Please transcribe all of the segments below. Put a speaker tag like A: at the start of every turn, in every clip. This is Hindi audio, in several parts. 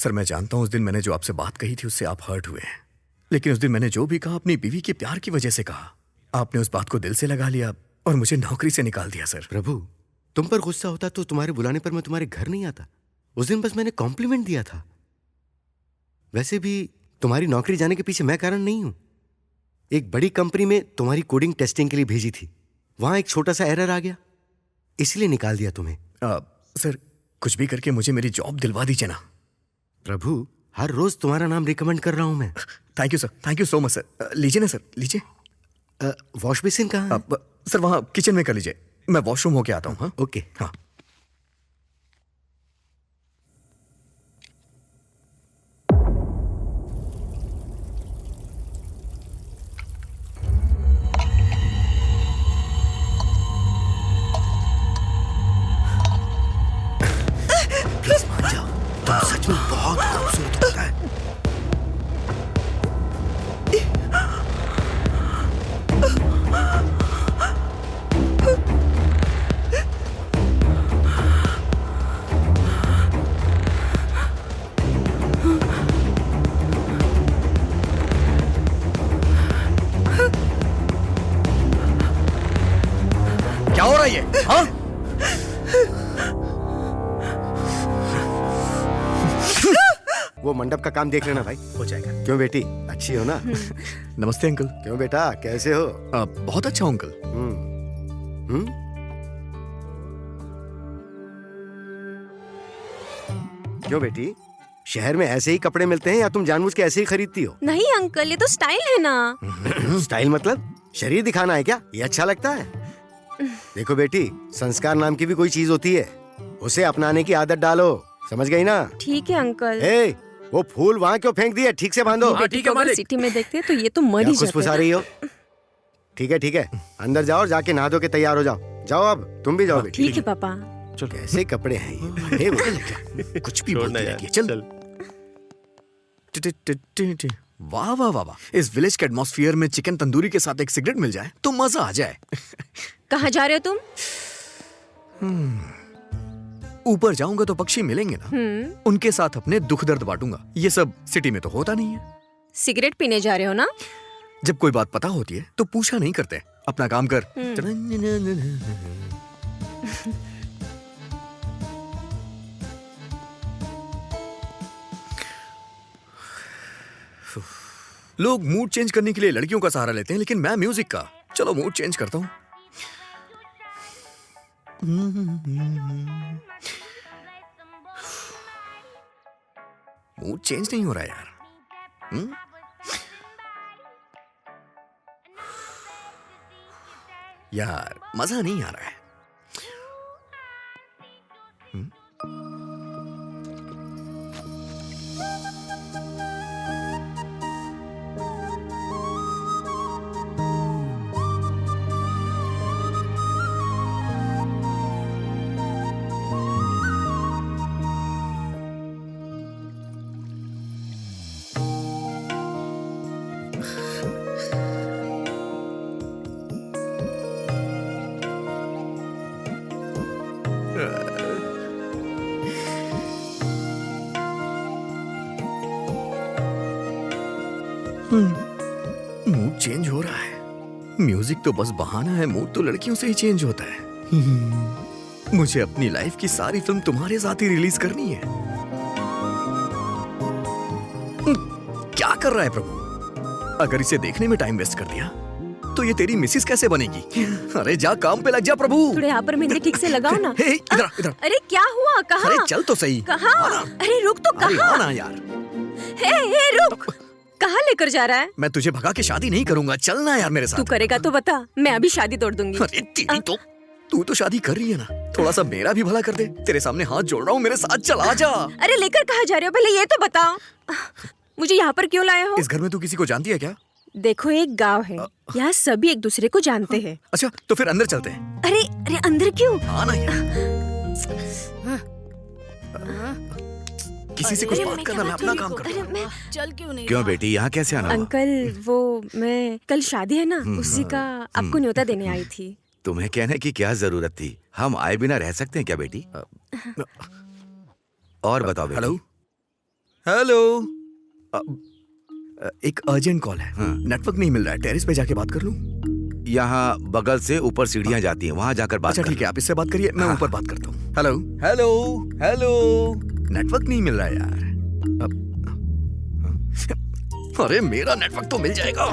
A: सर मैं जानता हूँ उस दिन मैंने जो आपसे बात कही थी उससे आप हर्ट हुए हैं, लेकिन उस दिन मैंने जो भी कहा अपनी बीवी के प्यार की वजह से कहा। आपने उस बात को दिल से लगा लिया और मुझे नौकरी से निकाल दिया। सर
B: प्रभु, तुम पर गुस्सा होता तो तुम्हारे बुलाने पर मैं तुम्हारे घर नहीं आता। उस दिन बस मैंने कॉम्प्लीमेंट दिया था। वैसे भी तुम्हारी नौकरी जाने के पीछे मैं कारण नहीं हूं। एक बड़ी कंपनी में तुम्हारी कोडिंग टेस्टिंग के लिए भेजी थी, वहां एक छोटा सा एरर आ गया, इसलिए निकाल दिया तुम्हें।
A: सर कुछ भी करके मुझे मेरी जॉब दिलवा दीजिए ना।
B: प्रभु, हर रोज तुम्हारा नाम रिकमेंड कर रहा हूं मैं।
A: Thank you sir, thank you so much sir. लीजिए ना सर, लीजिए।
B: वॉश बेसिन कहाँ है?
A: सर वहाँ किचन में कर लीजिए, मैं वॉशरूम होके आता हूँ। हाँ
B: ओके।
A: हाँ।
B: प्लीज मान जाओ, तुम सच में बहुत खूबसूरत होता है।
A: क्या हो रहा है ये? हाँ?
B: वो मंडप का काम देख लेना भाई।
A: हो जाएगा।
B: क्यों बेटी, अच्छी हो ना?
A: नमस्ते अंकल।
B: क्यों बेटा, कैसे हो?
A: बहुत अच्छा हूँ अंकल।
B: क्यों बेटी, शहर में ऐसे ही कपड़े मिलते हैं या तुम जानबूझ के ऐसे ही खरीदती हो?
C: नहीं अंकल, ये तो स्टाइल है ना।
B: स्टाइल मतलब शरीर दिखाना है क्या? ये अच्छा लगता है? देखो बेटी, संस्कार नाम की भी कोई चीज होती है, उसे अपनाने की आदत डालो, समझ गई ना?
C: ठीक है अंकल।
B: ए, वो फूल वहाँ क्यों फेंक दिए? ठीक से बांधो।
C: बेटी को अगर सिटी में देखते हैं तो ये तो मर ही
B: खुशफुसा रही हो। ठीक है, अंदर जाओ और जाके नहा धो के तैयार हो जाओ। जाओ अब तुम भी जाओ बेटी।
C: ठीक है पापा।
B: चल, कैसे कपड़े हैं ये?
A: कुछ भी बोलती रहती है। चल। वाह वाह वाह वाह, इस विलेज के एटमॉस्फेयर में चिकन तंदूरी के साथ एक सिगरेट मिल जाए तो मजा आ जाए।
C: कहाँ जा रहे हो तुम?
A: ऊपर जाऊंगा तो पक्षी मिलेंगे ना, उनके साथ अपने दुख दर्द बांटूंगा। ये सब सिटी में तो होता नहीं है।
C: सिगरेट पीने जा रहे हो ना?
A: जब कोई बात पता होती है तो पूछा नहीं करते, अपना काम कर। लोग मूड चेंज करने के लिए लड़कियों का सहारा लेते हैं, लेकिन मैं म्यूजिक का। चलो मूड चेंज करता हूँ। मूड चेंज नहीं हो रहा यार। यार मजा नहीं आ रहा है। मूड चेंज हो रहा है। म्यूजिक तो बस बहाना है, मूड तो लड़कियों से ही चेंज होता है। मुझे अपनी लाइफ की सारी फिल्म तुम्हारे साथ ही रिलीज करनी है। क्या कर रहा है प्रभु? अगर इसे देखने में टाइम वेस्ट कर दिया तो ये तेरी मिसिस कैसे बनेगी? अरे जा काम पे लग जा प्रभु।
C: थोड़े यहाँ पर मेहंदी ठीक से लगाओ ना।
A: इधर इधर।
C: अरे क्या हुआ? कहाँ?
A: अरे चल तो सही।
C: कहाँ? अरे रुक तो, कहाँ?
A: ना यार।
C: हे रुक, कहाँ लेकर जा रहा है?
A: मैं तुझे भगा के शादी नहीं करूंगा, चलना यार मेरे साथ।
C: तू करेगा तो बता, मैं अभी शादी तोड़ दूंगी।
A: अरे तेरी तो, तू तो शादी कर रही है ना, थोड़ा सा मेरा भी भला कर दे। तेरे सामने हाथ जोड़ रहा हूँ, मेरे साथ चला जा।
C: अरे लेकर कहाँ जा रहे हो, पहले ये तो बताओ। मुझे यहाँ पर क्यों लाए हो?
A: इस घर में तू किसी को जानती है क्या?
C: देखो एक गांव है, यहाँ सभी एक दूसरे को जानते हैं।
A: अच्छा तो फिर अंदर चलते हैं।
C: अरे अरे अंदर क्यों?
A: आना यार। किसी से कुछ बात करना, मैं अपना काम करता हूँ।
C: चल क्यों नहीं?
D: क्यों बेटी, यहाँ कैसे आना हुआ?
C: अंकल वो मैं कल शादी है ना, उसी का आपको न्योता देने आई थी।
D: तुम्हें कहने की क्या जरूरत थी, हम आए बिना रह सकते हैं क्या बेटी? और बताओ बेटी।
A: Hello hello. एक अर्जेंट कॉल है।
D: हाँ।
A: नेटवर्क नहीं मिल रहा है, टेरेस पे जाके बात कर लूं?
D: यहाँ बगल से ऊपर सीढ़ियाँ जाती हैं, वहाँ जाकर बात
A: अच्छा
D: कर
A: ठीक है, आप इससे बात करिए, मैं
D: हाँ।
A: ऊपर बात करता हूँ। Hello hello hello. नेटवर्क नहीं मिल रहा है यार। अरे मेरा नेटवर्क तो मिल जाएगा।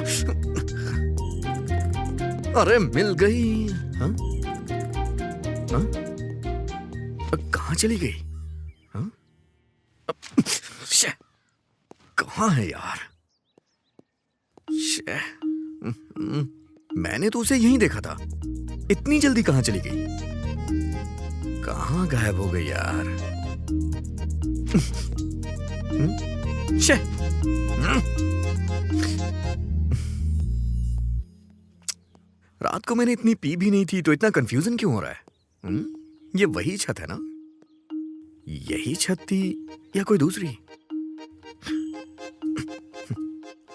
A: अरे मिल गई। हाँ? हाँ? कहाँ चली गई? हाँ? शे, कहाँ है यार? शे, मैंने तो उसे यहीं देखा था। इतनी जल्दी कहाँ चली गई? कहाँ गायब हो गई यार? शे, रात को मैंने इतनी पी भी नहीं थी, तो इतना कंफ्यूजन क्यों हो रहा है? ये वही छत है ना? यही छत थी या कोई दूसरी?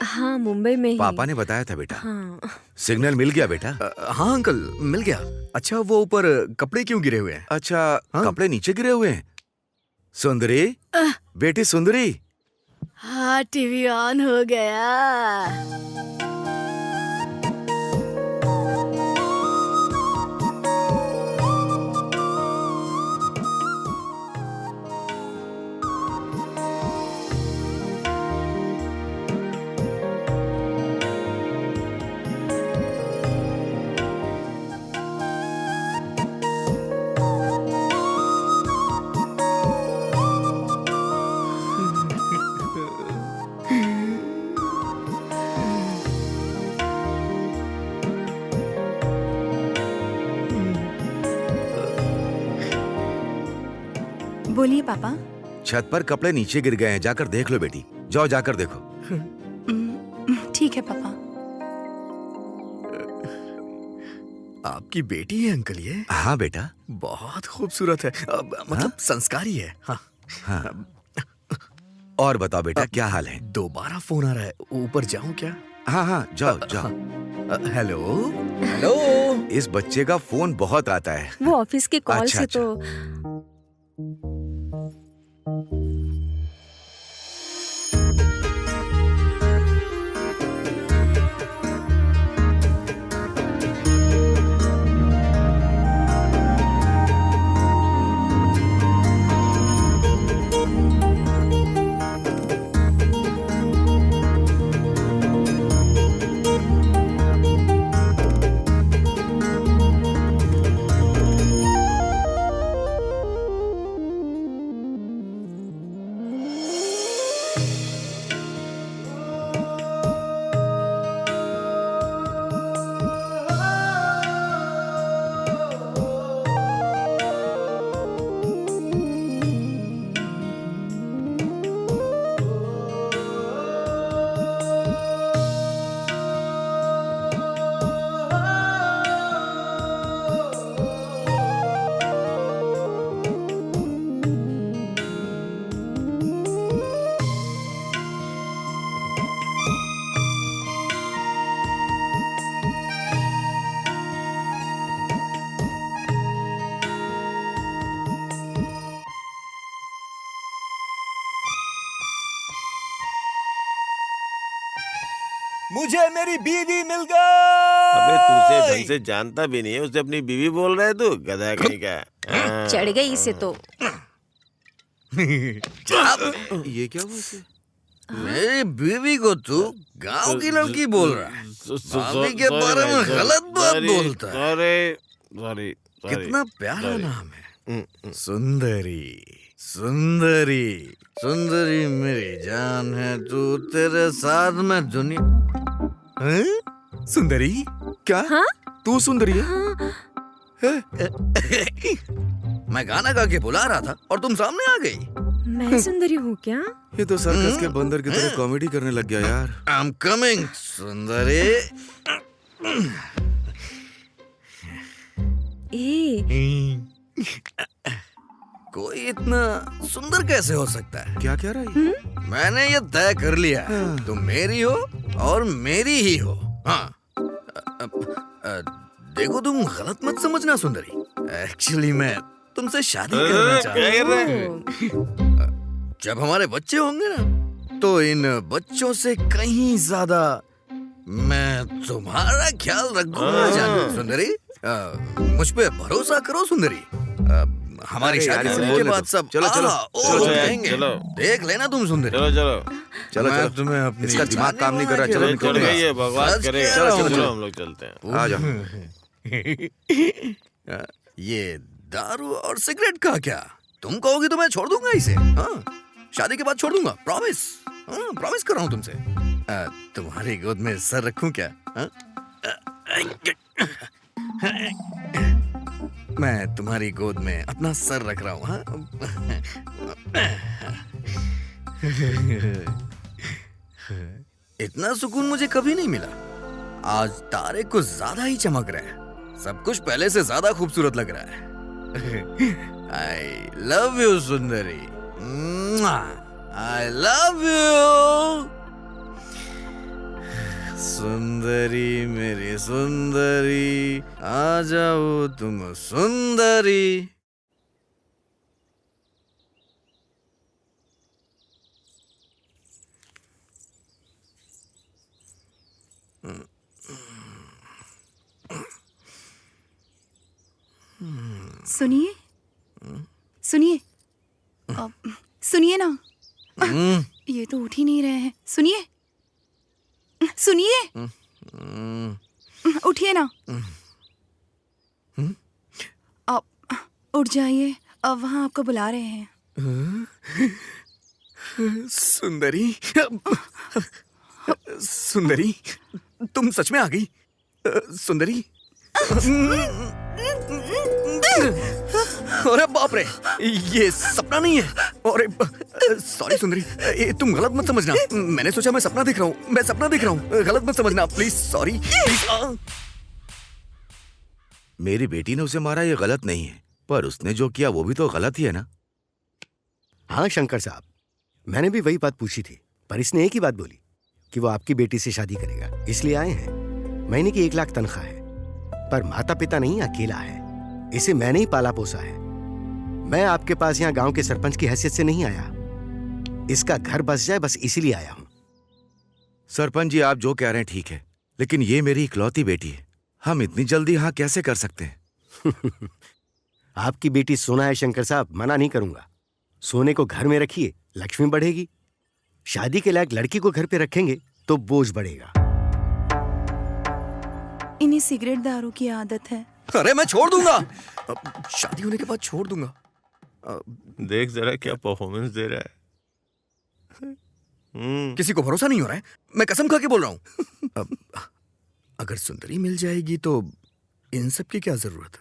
C: हाँ, मुंबई में ही।
D: पापा ने बताया था बेटा।
C: हाँ।
D: सिग्नल मिल गया बेटा?
A: हाँ अंकल, मिल गया। अच्छा वो ऊपर कपड़े क्यों गिरे हुए हैं?
D: अच्छा,
A: हाँ?
D: कपड़े नीचे गिरे हुए हैं। सुंदरी, बेटी सुंदरी।
E: हाँ, टीवी ऑन हो गया।
F: बोलिए पापा।
D: छत पर कपड़े नीचे गिर गए हैं, जाकर देख लो बेटी। जाओ जाकर देखो।
F: ठीक है पापा।
A: आपकी बेटी है अंकल ये?
D: हाँ बेटा।
A: बहुत खूबसूरत है, मतलब संस्कारी है। हाँ।
D: हाँ। और बताओ बेटा, क्या हाल है?
A: दोबारा फोन आ रहा है, ऊपर जाऊं क्या?
D: हाँ हाँ, जाओ जाओ।
A: Hello hello.
D: इस बच्चे का फोन बहुत आता है।
C: वो ऑफिस के कॉल
D: अच्छा,
C: से
D: अच्छा।
C: तो
A: मुझे मेरी बीवी मिल गई।
G: अबे तू उसे ढंग से जानता भी नहीं है, उसे अपनी बीवी बोल रहा है तू, गधा कहीं का। हाँ।
C: चढ़ गई इसे तो।
D: ये क्या हुआ इसे?
A: मेरी बीवी को तू गांव की लड़की बोल रहा है? भाभी के बारे में गलत बात बोलता है।
G: सॉरी।
A: कितना प्यारा नाम है, सुंदरी। सुंदरी सुंदरी मेरी जान है तू, तेरे साथ मैं दुनिया। हैं? सुंदरी क्या?
C: हाँ?
A: तू सुंदरी है?
C: हाँ,
A: मैं गाना गा के बुला रहा था और तुम सामने आ गई।
C: मैं सुंदरी हूँ क्या?
D: ये तो सर्कस के बंदर की तरह कॉमेडी करने लग गया यार।
A: आई एम कमिंग सुंदरी।
C: ए,
A: कोई इतना सुंदर कैसे हो सकता है?
D: क्या कह रहा है?
A: मैंने ये तय कर लिया है, तुम मेरी हो और मेरी ही हो। हाँ। देखो तुम गलत मत समझना सुंदरी, एक्चुअली मैं तुमसे शादी करना चाहता हूँ। जब हमारे बच्चे होंगे ना तो इन बच्चों से कहीं ज्यादा मैं तुम्हारा ख्याल रखूंगा जान सुंदरी। मुझ पे भरोसा करो सुंदरी। हमारी
D: अरे यार,
A: शादी
D: इसे
A: होने
D: बोलने
A: के बाद
D: दो।
A: सब
D: चलो, चलो,
A: ओ
G: चलो यार,
A: कहेंगे।
G: चलो।
A: देख लेना तुम सुंदरी।
G: चलो चलो
D: चलो,
A: मैं
D: चलो।
A: तुम्हें अपनी
D: इसका दिमाग काम नहीं कर रहा, चलो,
A: जान
D: निकलो।
G: चल गई है बकवास
A: सच
G: करेगा।
A: कह रहा हूँ
G: चलो
A: मैं।
G: हम लोग चलते हैं।
D: आ जाओ।
A: ये दारू और सिगरेट का क्या? तुम कहोगी तो मैं छोड़ दूंगा इसे। हाँ, शादी के बाद छोड़ दूंगा, प्रॉमिस। हाँ, प्रॉमिस कर रहा हूँ तुमसे। तुम्हारी गोद में सर रखूं क्या? हाँ? मैं तुम्हारी गोद में अपना सर रख रहा हूँ। हाँ? इतना सुकून मुझे कभी नहीं मिला। आज तारे कुछ ज्यादा ही चमक रहा है। सब कुछ पहले से ज्यादा खूबसूरत लग रहा है। I love you Sundari. I love you सुंदरी, मेरी सुंदरी, आ जाओ तुम सुंदरी।
F: सुनिए सुनिए सुनिए ना। ये तो उठ ही नहीं रहे हैं। सुनिए सुनिए, उठिए ना। अब उठ जाइए, अब वहाँ आपको बुला रहे हैं।
A: सुंदरी, सुंदरी, तुम सच में आ गई? सुंदरी, अरे बाप रे, ये सपना नहीं है। अरे सॉरी सुंदरी, ये तुम गलत मत समझना। मैंने सोचा मैं सपना देख रहा हूँ, मैं सपना देख रहा हूँ। गलत मत समझना प्लीज। Sorry please.
D: मेरी बेटी ने उसे मारा, ये गलत नहीं है, पर उसने जो किया वो भी तो गलत ही है ना।
B: हाँ शंकर साहब, मैंने भी वही बात पूछी थी, पर इसने एक ही बात बोली कि वो आपकी बेटी से शादी करेगा, इसलिए आए हैं। महीने की 1 लाख तनख्वाह है, पर माता पिता नहीं, अकेला है। इसे मैंने ही पाला पोसा है। मैं आपके पास यहाँ गांव के सरपंच की हैसियत से नहीं आया। इसका घर बस जाए बस इसीलिए आया हूं।
D: सरपंच जी, आप जो कह रहे हैं ठीक है, लेकिन ये मेरी इकलौती बेटी है। हम इतनी जल्दी हाँ कैसे कर सकते हैं?
B: आपकी बेटी सोना है शंकर साहब, मना नहीं करूंगा। सोने को घर में रखिए, लक्ष्मी बढ़ेगी। शादी के लायक लड़की को घर पे रखेंगे तो बोझ बढ़ेगा।
F: इन्हें सिगरेट दारू की आदत है।
A: अरे मैं छोड़ दूंगा, शादी होने के बाद छोड़ दूंगा।
G: देख जरा क्या परफॉर्मेंस दे रहा है।
A: किसी को भरोसा नहीं हो रहा है, मैं कसम खा के बोल रहा हूँ। अगर सुंदरी मिल जाएगी तो इन सब की क्या जरूरत?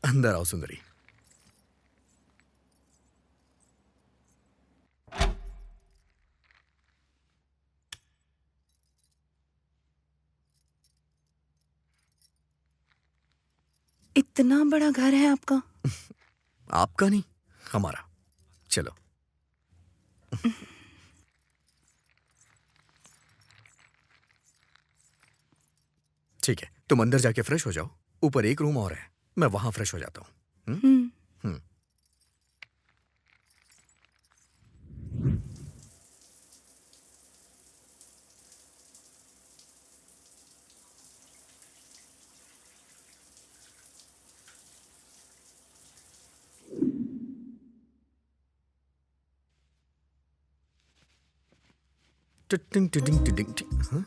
A: अंदर आओ सुंदरी।
F: इतना बड़ा घर है आपका?
A: आपका नहीं, हमारा। चलो। ठीक है, तुम अंदर जाके फ्रेश हो जाओ। ऊपर एक रूम और है, मैं वहां फ्रेश हो जाता हूँ। टिटिंग टिटिंग टिटिंग टिंग। हाँ?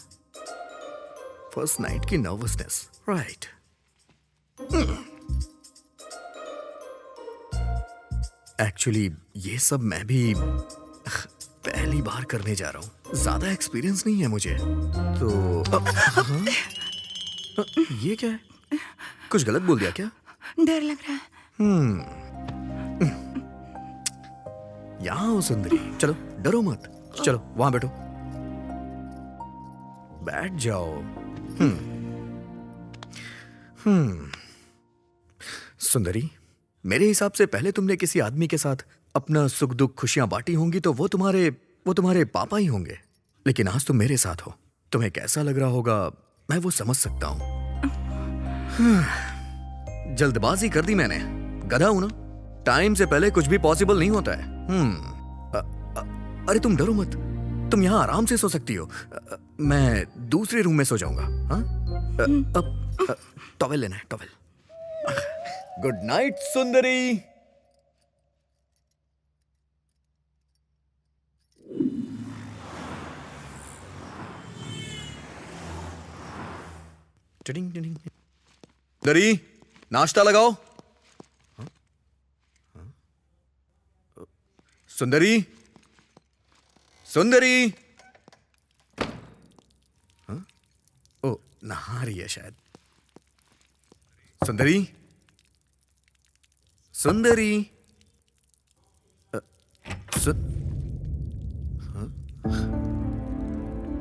A: फर्स्ट नाइट की नर्वसनेस, राइट। एक्चुअली ये सब मैं भी पहली बार करने जा रहा हूँ, ज्यादा एक्सपीरियंस नहीं है मुझे तो। हाँ? ये क्या है? कुछ गलत बोल दिया क्या?
F: डर लग रहा है।
A: यहाँ हो सुंदरी, चलो डरो मत, चलो वहां बैठो, बैठ जाओ। सुंदरी, मेरे हिसाब से पहले तुमने किसी आदमी के साथ अपना सुख दुख खुशियां बांटी होंगी तो वो तुम्हारे पापा ही होंगे। लेकिन आज तुम मेरे साथ हो, तुम्हें कैसा लग रहा होगा मैं वो समझ सकता हूं। जल्दबाजी कर दी मैंने, गधा हूं ना, टाइम से पहले कुछ भी पॉसिबल नहीं होता है। अरे तुम डरो मत, तुम यहाँ आराम से सो सकती हो। मैं दूसरे रूम में सो जाऊंगा। हाँ? अब टॉवेल लेना है, टॉवेल। गुड नाइट सुंदरी। Tiding tiding. सुंदरी, नाश्ता लगाओ। हाँ? हाँ? सुंदरी, सुंदरी। हाँ? ओ, नहा रही है शायद। सुंदरी, सुंदरी। हाँ?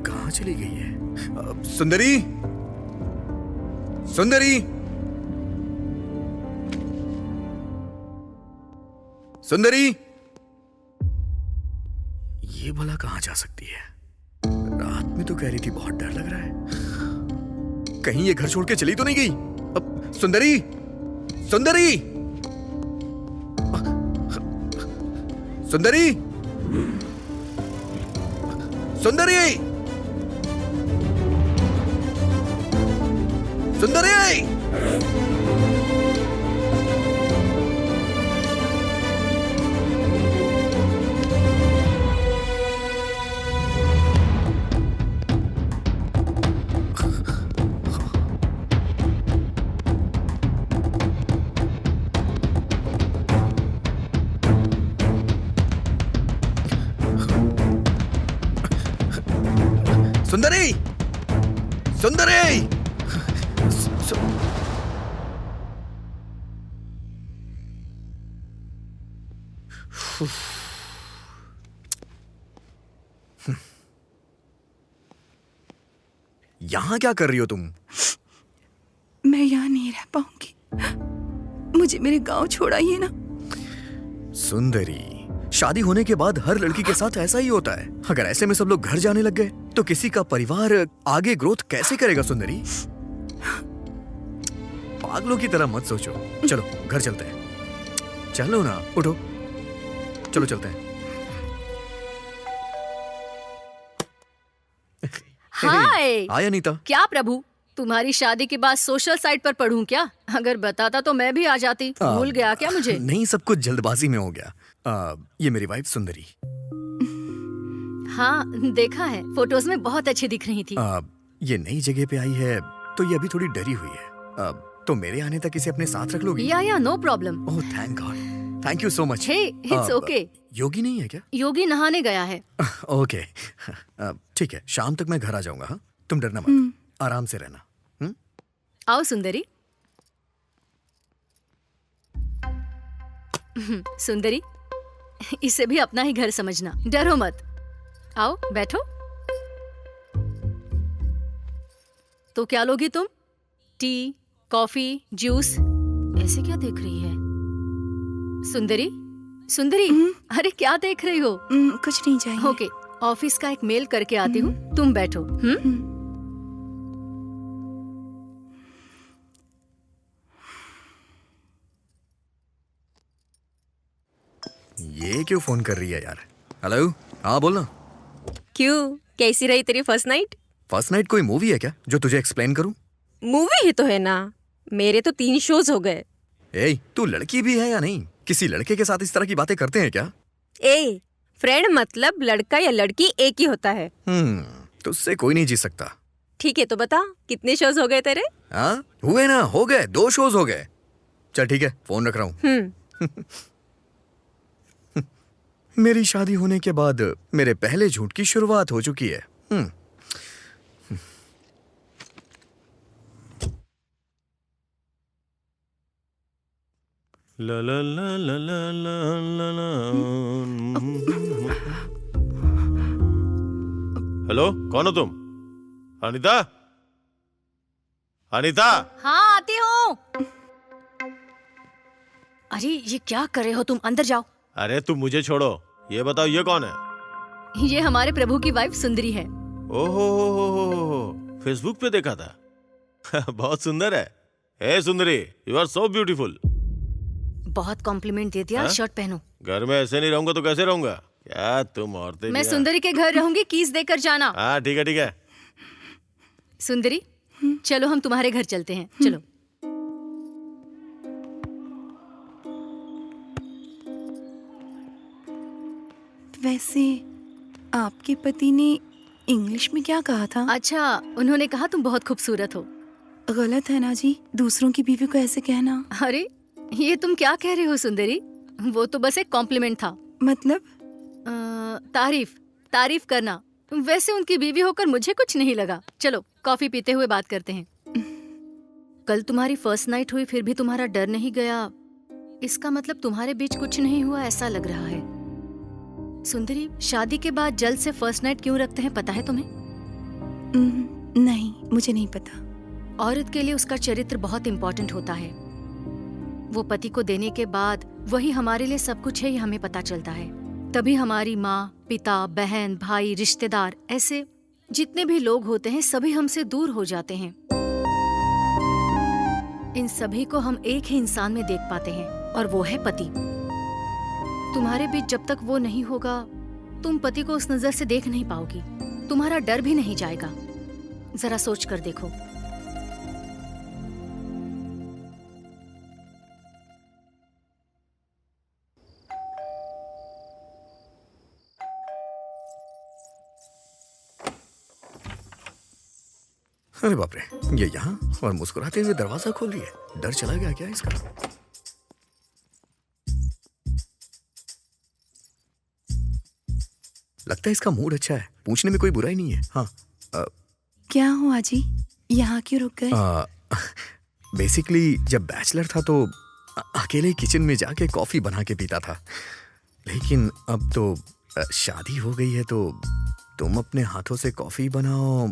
A: कहाँ चली गई है? सुंदरी, सुंदरी, सुंदरी। ये भला कहाँ जा सकती है? रात में तो कह रही थी बहुत डर लग रहा है, कहीं ये घर छोड़ के चली तो नहीं गई? अब सुंदरी, सुंदरी, सुंदरी, सुंदरी, सुंदरी। सुंदरी, सुंदरी। यहां क्या कर रही हो तुम?
F: मैं यहाँ नहीं रह पाऊंगी, मुझे मेरे गांव छोड़ाइए ना।
A: सुंदरी, शादी होने के बाद हर लड़की के साथ ऐसा ही होता है। अगर ऐसे में सब लोग घर जाने लग गए तो किसी का परिवार आगे ग्रोथ कैसे करेगा? सुंदरी, पागलों की तरह मत सोचो। चलो घर चलते हैं। चलो ना, उठो, चलो चलते हैं।
E: हाय।
A: हाय अनीता।
E: क्या प्रभु, तुम्हारी शादी के बाद सोशल साइट पर पढ़ूं क्या? अगर बताता तो मैं भी आ जाती। भूल गया क्या मुझे?
A: नहीं, सब कुछ जल्दबाजी में हो गया। ये मेरी वाइफ सुंदरी।
E: हाँ, देखा है, फोटोज में बहुत अच्छी दिख रही थी।
A: ये नई जगह पे आई है तो ये अभी थोड़ी डरी हुई है। तो मेरे आने तक इसे अपने साथ रख लोगी?
E: या no problem.
A: Oh thank God, thank you so much.
E: Hey, it's okay.
A: Yogi नहीं है क्या?
E: योगी नहाने गया है।
A: ओके, ठीक है, शाम तक मैं घर आ जाऊंगा। हाँ, तुम डरना मत, आराम से रहना।
E: आओ सुंदरी। सुंदरी, इसे भी अपना ही घर समझना, डरो मत। आओ बैठो। तो क्या लोगी तुम? T, coffee, juice? ऐसे क्या देख रही है? सुंदरी, सुंदरी, अरे क्या देख रही हो?
F: कुछ नहीं चाहिए।
E: ओके, ऑफिस का एक मेल करके आती हूँ, तुम बैठो।
A: ये क्यों फोन कर रही है यार? हेलो, हाँ बोलना।
C: क्यों, कैसी रही तेरी फर्स्ट नाइट?
A: फर्स्ट नाइट कोई मूवी है क्या जो तुझे एक्सप्लेन करूं?
C: मूवी ही तो है ना, मेरे तो 3 शोज हो गए।
A: ए, तू लड़की भी है या नहीं? किसी लड़के के साथ इस तरह की बातें करते हैं क्या?
C: ए, फ्रेंड मतलब लड़का या लड़की एक ही होता है।
A: तुझसे कोई नहीं जी सकता।
C: ठीक है तो बता, कितने शोज हो गए तेरे?
A: हाँ हुए ना, हो गए, 2 शोज हो गए। चल ठीक है, फोन रख रहा हूँ। मेरी शादी होने के बाद मेरे पहले झूठ की शुरुआत हो चुकी है।
G: ला ला ला ला ला ला ला ला। हेलो, कौन हो तुम? अनीता? अनीता?
E: हाँ आती हूँ। अरे ये क्या कर रहे हो तुम? अंदर जाओ।
G: अरे तुम मुझे छोड़ो, ये बताओ ये कौन है?
E: ये हमारे प्रभु की वाइफ सुंदरी है।
G: ओहो, फेसबुक पे देखा था। बहुत सुंदर है। हे सुंदरी, यू आर सो ब्यूटीफुल।
E: बहुत कॉम्प्लीमेंट दे दिया।
G: हाँ?
E: शर्ट पहनो।
G: घर में ऐसे नहीं रहूंगा तो कैसे रहूंगा? क्या तुम औरतें
E: मैं
G: भी
E: सुंदरी के घर रहूंगी, कीज देकर जाना।
G: हाँ ठीक है ठीक है।
E: सुंदरी, चलो हम तुम्हारे घर चलते हैं, चलो।
F: वैसे आपके पति ने इंग्लिश में क्या कहा था?
E: अच्छा, उन्होंने कहा तुम बहुत खूबसूरत हो।
F: गलत है ना जी, दूसरों की बीवी को ऐसे कहना।
E: अरे ये तुम क्या कह रही हो सुंदरी? वो तो बस एक कॉम्प्लीमेंट था।
F: मतलब?
E: तारीफ करना। वैसे उनकी बीवी होकर मुझे कुछ नहीं लगा। चलो कॉफी पीते हुए बात करते हैं। कल तुम्हारी फर्स्ट नाइट हुई, फिर भी तुम्हारा डर नहीं गया। इसका मतलब तुम्हारे बीच कुछ नहीं हुआ, ऐसा लग रहा है। सुंदरी, शादी के बाद जल्द से फर्स्ट नाइट क्यों रखते हैं, पता है तुम्हें?
F: नहीं, मुझे नहीं पता।
E: औरत के लिए उसका चरित्र बहुत इम्पोर्टेंट होता है। वो पति को देने के बाद वही हमारे लिए सब कुछ है, ये हमें पता चलता है। तभी हमारी माँ, पिता, बहन, भाई, रिश्तेदार, ऐसे जितने भी लोग होते हैं सभी हमसे दूर हो जाते हैं। इन सभी को हम एक ही इंसान में देख पाते हैं और वो है पति। तुम्हारे बीच जब तक वो नहीं होगा, तुम पति को उस नजर से देख नहीं पाओगी। तुम्हारा डर भी नहीं जाएगा। जरा सोच कर देखो।
A: अरे बाप रे, ये यहाँ और मुस्कुराते हुए दरवाजा खोल रही है। डर चला गया क्या इसका? लगता है इसका मूड अच्छा है, पूछने में कोई बुराई नहीं है। हाँ
F: क्या हुआ जी, यहाँ क्यों रुक गए?
A: बेसिकली जब बैचलर था तो अकेले किचन में जाके कॉफी बना के पीता था, लेकिन अब तो शादी हो गई है तो तुम अपने हाथों से कॉफी बनाओ,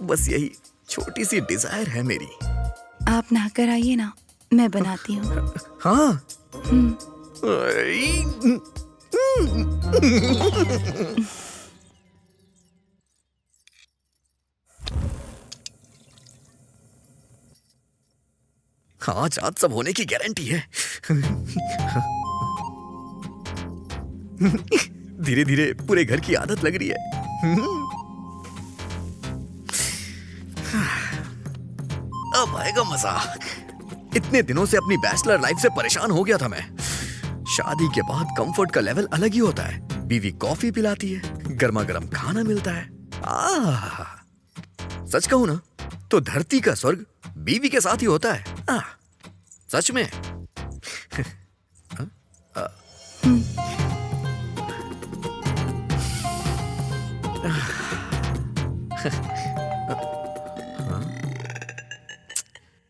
A: बस यही छोटी सी डिजायर है मेरी।
F: आप नहाकर आइए ना, मैं बनाती हूँ।
A: हाँ। आज आज सब होने की गारंटी है। धीरे धीरे पूरे घर की आदत लग रही है। अब आएगा मजा। इतने दिनों से अपनी बैचलर लाइफ से परेशान हो गया था मैं। शादी के बाद कंफर्ट का लेवल अलग ही होता है। बीवी कॉफी पिलाती है, गर्मा गर्म खाना मिलता है। सच कहूं ना तो धरती का स्वर्ग बीवी के साथ ही होता है। सच में।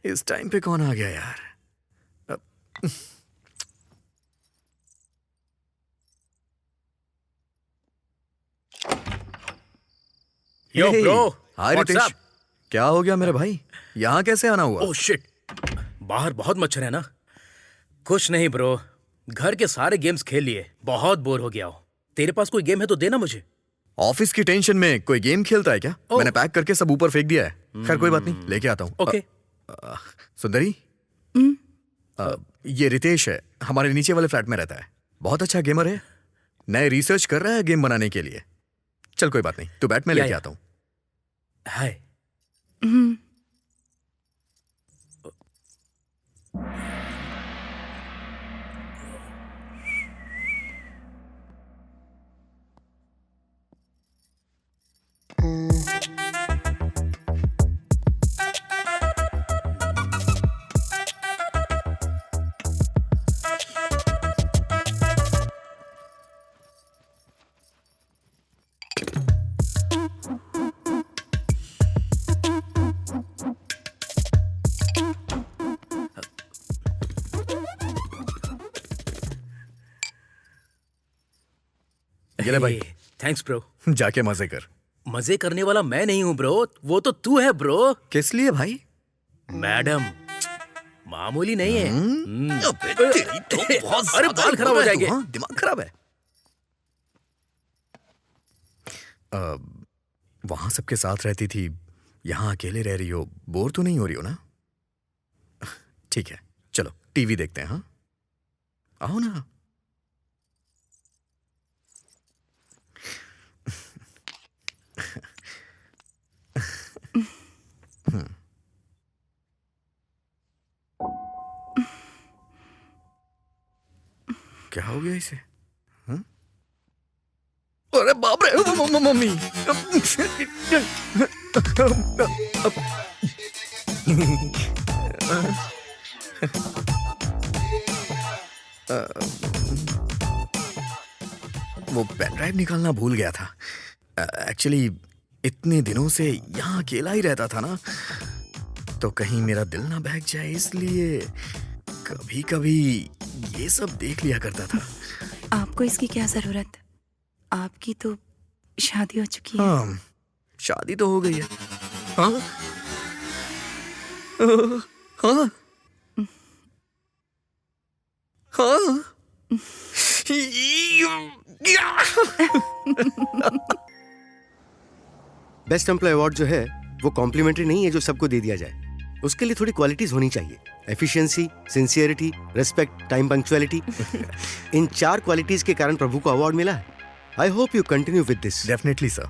A: इस टाइम पे कौन आ गया यार?
H: Yo
A: Hey,
H: bro,
A: hi
H: what's
A: Ritesh.
H: Up?
A: क्या हो गया मेरे भाई? यहाँ कैसे आना हुआ?
H: ओह शिट, बाहर बहुत मच्छर है ना। कुछ नहीं ब्रो, घर के सारे गेम्स खेल लिए, बहुत बोर हो गया हूँ। तेरे पास कोई गेम है तो देना मुझे।
A: ऑफिस की टेंशन में कोई गेम खेलता है क्या?
H: ओह।
A: मैंने पैक करके सब ऊपर फेंक दिया है। खैर कोई बात नहीं, लेके आता हूँ।
H: ओके।
A: सुंदरी, ये रितेश है, हमारे नीचे वाले फ्लैट में रहता है। बहुत अच्छा गेमर है, नए रिसर्च कर रहा है गेम बनाने के लिए। चल कोई बात नहीं, तू बैठ, मैं लेके
H: या।
A: आता हूँ।
H: हाय।
F: हम्म,
A: ये ले भाई,
H: थैंक्स ब्रो।
A: जाके मजे कर।
H: मजे करने वाला मैं नहीं हूँ ब्रो, वो तो तू है ब्रो।
A: किस लिए भाई?
H: मैडम, मामूली नहीं है।
A: अबे तेरी तो बहुत
H: अरे
A: ज्यादा
H: बाल खराब हो
A: रहा है
H: जाएंगे।
A: तू, हाँ? दिमाग खराब है। वहां सबके साथ रहती थी, यहाँ अकेले रह रही हो, बोर तो नहीं हो रही हो ना? ठीक है, चलो टीवी देखते हैं। हाँ, आओ ना। क्या हो गया इसे? हाँ? अरे बाप रे, मम्मी। वो पेन ड्राइव निकालना भूल गया था। एक्चुअली इतने दिनों से यहाँ अकेला ही रहता था ना, तो कहीं मेरा दिल ना बहक जाए, इसलिए कभी कभी ये सब देख लिया करता था।
F: आपको इसकी क्या जरूरत? आपकी तो शादी हो चुकी है।
A: हाँ, शादी तो हो गई है। हाँ हाँ हाँ।
B: बेस्ट एम्प्लॉय अवार्ड जो है वो कॉम्प्लीमेंट्री नहीं है जो सबको दे दिया जाए। उसके लिए थोड़ी क्वालिटीज होनी चाहिए। Efficiency, sincerity, respect, time punctuality. इन 4 क्वालिटीज के कारण प्रभु को अवार्ड मिला है। I hope you continue with this.
A: Definitely sir.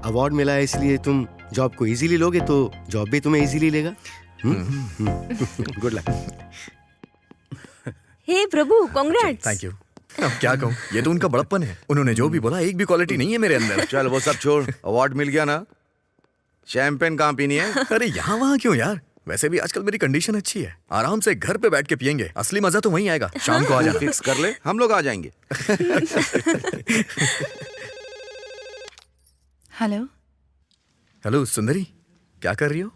B: Award मिला है इसलिए तुम जॉब को इजीली लोगे तो जॉब भी तुम्हें इजीली लेगा। Good luck.
C: हे प्रभु, कांग्रेट्स।
A: Thank you. अब क्या कहूँ, ये तो उनका बड़प्पन है। उन्होंने जो भी बोला, एक भी क्वालिटी नहीं है मेरे अंदर।
D: चल वो सब छोड़, अवार्ड मिल गया ना, शैंपेन कहाँ पीनी है?
A: अरे यहाँ वहाँ क्यों यार? वैसे भी आजकल मेरी कंडीशन अच्छी है, आराम से घर पे बैठ के पियेंगे। असली मजा तो वहीं आएगा, शाम को आ जाना।
D: फिक्स कर ले, हम लोग आ जाएंगे।
F: हेलो।
A: हेलो सुंदरी, क्या कर रही हो?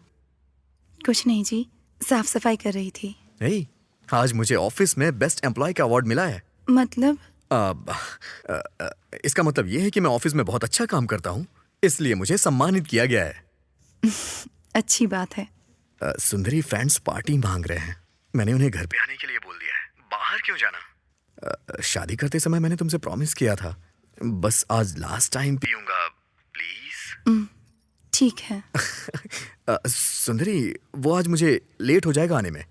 F: कुछ नहीं जी, साफ सफाई कर रही थी।
A: नहीं, आज मुझे ऑफिस में बेस्ट एम्प्लॉय का अवार्ड मिला है।
F: मतलब?
A: इसका मतलब ये है कि मैं ऑफिस में बहुत अच्छा काम करता हूँ, इसलिए मुझे सम्मानित किया गया है।
F: अच्छी बात है।
A: सुंदरी फ्रेंड्स पार्टी मांग रहे हैं। मैंने उन्हें घर पे आने के लिए बोल दिया है। बाहर क्यों जाना? शादी करते समय मैंने तुमसे प्रॉमिस किया था, बस आज लास्ट टाइम पीऊंगा, प्लीज।
F: ठीक है।
A: सुंदरी, वो आज मुझे लेट हो जाएगा आने में।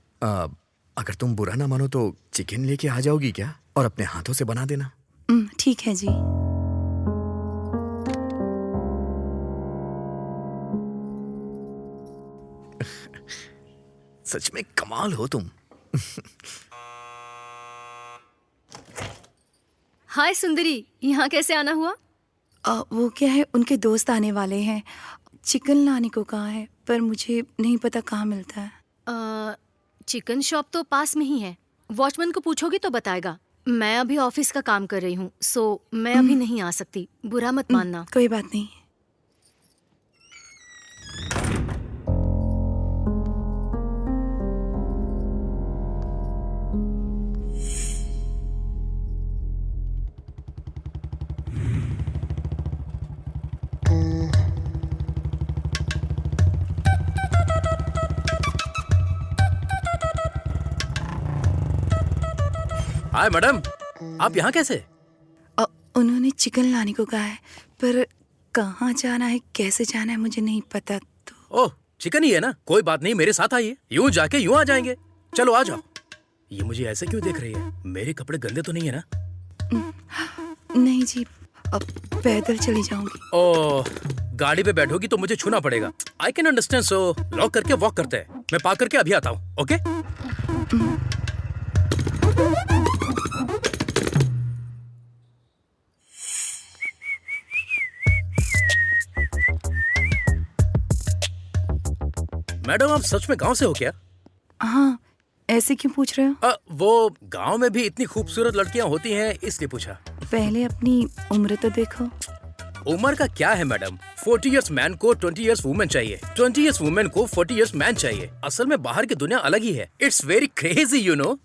A: अगर तुम बुरा ना मानो तो चिकन लेके आ जाओगी क्या? और अपने हाथों से बना देना।
F: ठीक है जी।
A: सच में कमाल हो तुम।
E: हाय सुंदरी, यहाँ कैसे आना हुआ?
F: वो क्या है, उनके दोस्त आने वाले हैं। चिकन लाने को कहा है, पर मुझे नहीं पता कहाँ मिलता है।
E: चिकन शॉप तो पास में ही है, वॉचमैन को पूछोगी तो बताएगा। मैं अभी ऑफिस का काम कर रही हूँ, सो मैं अभी नहीं आ सकती, बुरा मत मानना।
F: कोई बात नहीं।
H: हाय मैडम, आप यहाँ कैसे?
F: उन्होंने चिकन लाने को कहा है, पर कहाँ जाना है, कैसे जाना है मुझे नहीं पता। तो
H: ओह, चिकन ही है ना, कोई बात नहीं, मेरे साथ आइए, यूं जाके यूं आ जाएंगे। चलो आ जाओ। ये मुझे ऐसे क्यों देख रही है? मेरे कपड़े गंदे तो नहीं है ना?
F: नहीं जी, अब पैदल चली जाऊंगी।
H: ओह, गाड़ी पे बैठोगी तो मुझे छूना पड़ेगा। I can understand, so lock करके वॉक करते हैं। मैं पार्क करके अभी आता हूँ, ओके? मैडम, आप सच में गांव से हो क्या?
F: हाँ, ऐसे क्यों पूछ रहे हो?
H: वो गांव में भी इतनी खूबसूरत लड़कियां होती हैं, इसलिए पूछा।
F: पहले अपनी उम्र तो देखो।
H: उम्र का क्या है मैडम? 40 इयर्स मैन को 20 इयर्स वुमेन चाहिए, 20 इयर्स वुमेन को 40 इयर्स मैन चाहिए। असल में बाहर की दुनिया अलग ही है। It's very crazy, you know.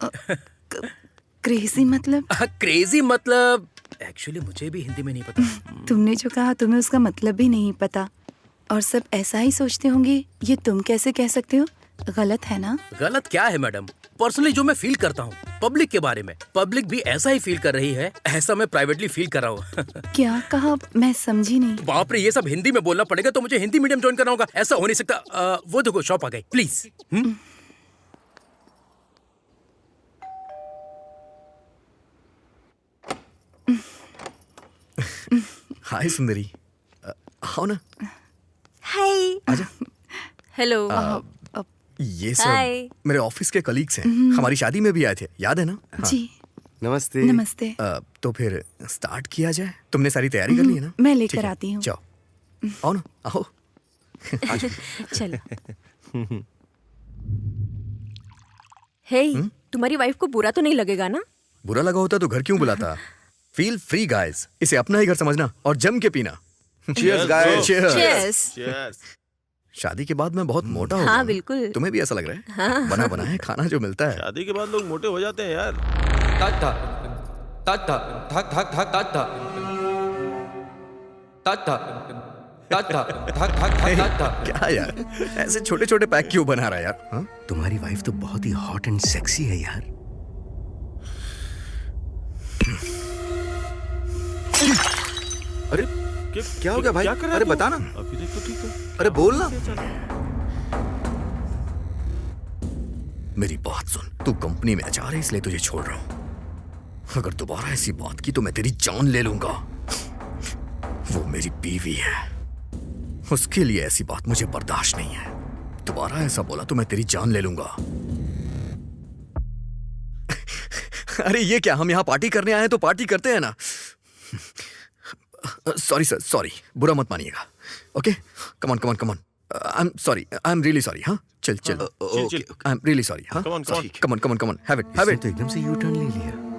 F: Crazy मतलब?
H: क्रेजी मतलब एक्चुअली मुझे भी हिंदी में नहीं पता।
F: तुमने जो कहा तुम्हें उसका मतलब भी नहीं पता, और सब ऐसा ही सोचते होंगे। ये तुम कैसे कह सकते हो? गलत है ना?
H: गलत क्या है मैडम? पर्सनली जो मैं फील करता हूँ पब्लिक के बारे में, पब्लिक भी ऐसा ही फील कर रही है, ऐसा मैं प्राइवेटली फील कर रहा हूँ।
F: क्या कहा? मैं समझी नहीं।
H: बाप रे, ये सब हिंदी में बोलना पड़ेगा, तो मुझे हिंदी मीडियम ज्वाइन करना होगा। ऐसा हो नहीं सकता। वो देखो शॉप आ गई, प्लीज।
A: हाय सुंदरी, आओ ना।
C: हाय।
A: आजा।
C: हेलो।
A: ये
C: हाय।
A: सब मेरे ऑफिस के कलीग्स हैं, हमारी शादी में भी आए थे, याद है ना? हाँ।
F: जी
B: नमस्ते।
F: नमस्ते।
A: तो फिर स्टार्ट किया जाए। तुमने सारी तैयारी कर ली है ना?
F: मैं
A: ठीक
F: लेकर
A: है,
F: आती हूँ।
A: जाओ, आओ ना, आओ।
C: चलो। हे, तुम्हारी वाइफ को बुरा तो नहीं लगेगा ना?
A: बुरा लगा होता तो घर क्यों बुलाता? फील फ्री गाइस, इसे अपना ही घर समझना और जम के पीना।
D: Cheers, guys.
C: Cheers।
G: Cheers.
A: शादी के बाद मैं बहुत मोटा हो
C: हाँ,
A: गया।
C: बिल्कुल।
A: तुम्हें भी ऐसा लग रहा है? बना बना है खाना जो मिलता है।
G: शादी के बाद लोग मोटे हो जाते हैं यार।
A: क्या यार, ऐसे छोटे छोटे पैक क्यों बना रहा है यार? हाँ?
B: तुम्हारी वाइफ तो बहुत ही हॉट एंड सेक्सी है यार।
D: अरे क्या हो गया भाई?
G: क्या कर रहा है
D: अरे
G: तू?
D: बता ना।
G: अभी तक तो ठीक है।
D: अरे बोल ना।
A: मेरी बात सुन, तू कंपनी में HR है इसलिए तुझे छोड़ रहा हूं। अगर दोबारा ऐसी बात की तो मैं तेरी जान ले लूंगा। वो मेरी बीवी है, उसके लिए ऐसी बात मुझे बर्दाश्त नहीं है। दोबारा ऐसा बोला तो मैं तेरी जान ले लूंगा। अरे ये क्या, हम यहाँ पार्टी करने आए हैं तो पार्टी करते हैं ना। सॉरी सर, सॉरी, बुरा मत मानिएगा। Okay, come on come on come on. I am sorry, I am really sorry. हाँ, चल चल,
G: chill.
A: I am really sorry. हाँ,
G: Come on, come on.
A: Come on come on come on, have it have
B: इसने
A: इट।
B: तो एकदम से यू टर्न ले लिया।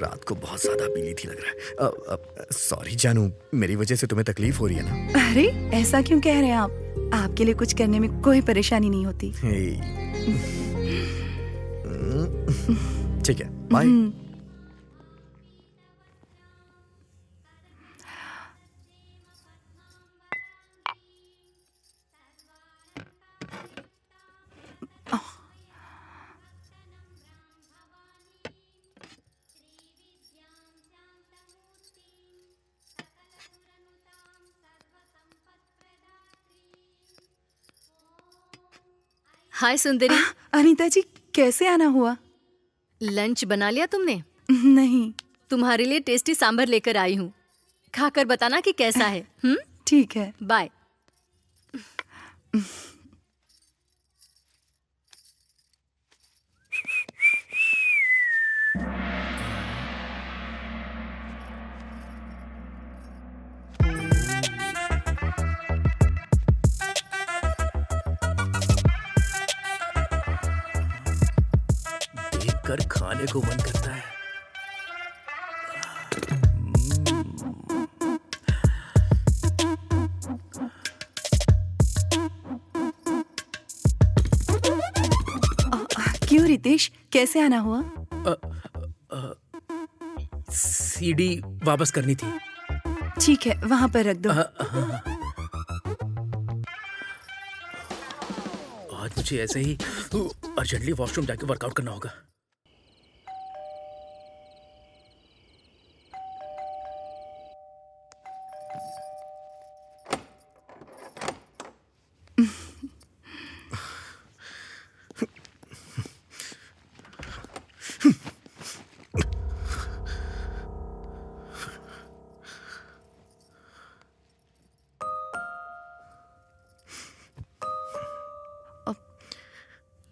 A: रात को बहुत ज्यादा पी ली थी लग रहा है। सॉरी जानू, मेरी वजह से तुम्हें तकलीफ हो रही है ना?
F: अरे ऐसा क्यों कह रहे हैं आप? आपके लिए कुछ करने में कोई परेशानी नहीं होती।
A: ठीक है, बाय।
E: हाय सुंदरी।
F: अनीता जी, कैसे आना हुआ?
E: लंच बना लिया तुमने?
F: नहीं।
E: तुम्हारे लिए टेस्टी सांभर लेकर आई हूँ, खाकर बताना कि कैसा है।
F: ठीक है।
E: बाय।
H: देखकर खाने को मन करता है।
F: रितेश, कैसे आना हुआ?
H: सीडी वापस करनी थी।
F: ठीक है, वहाँ पर रख दो।
H: आज मुझे ऐसे ही अर्जेंटली वॉशरूम जाके वर्कआउट करना होगा।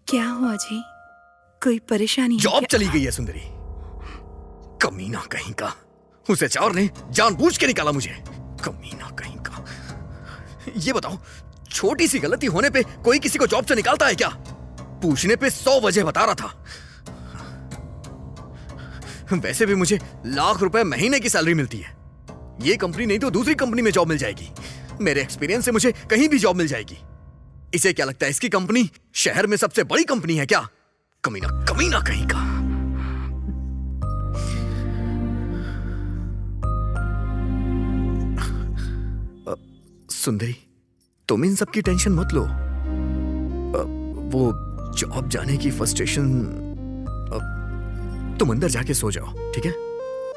F: क्या हुआ जी? कोई परेशानी है
A: जॉब
F: क्या?
A: चली गई है सुंदरी। कमीना कहीं का। उस एचआर ने जानबूझ के निकाला मुझे। कमीना कहीं का। ये बताओ, छोटी सी गलती होने पे कोई किसी को जॉब से निकालता है क्या? पूछने पे 100 वजह बता रहा था। वैसे भी मुझे लाख रुपए महीने की सैलरी मिलती है। ये कंपनी नहीं तो दूसरी कंपनी में जॉब मिल जाएगी। मेरे एक्सपीरियंस से मुझे कहीं भी जॉब मिल जाएगी। इसे क्या लगता है इसकी कंपनी शहर में सबसे बड़ी कंपनी है क्या? कमीना कमीना कहीं का। सुंदरी, तुम इन सब की टेंशन मत लो। वो जॉब जाने की फ्रस्ट्रेशन, तुम अंदर जाके सो जाओ, ठीक है?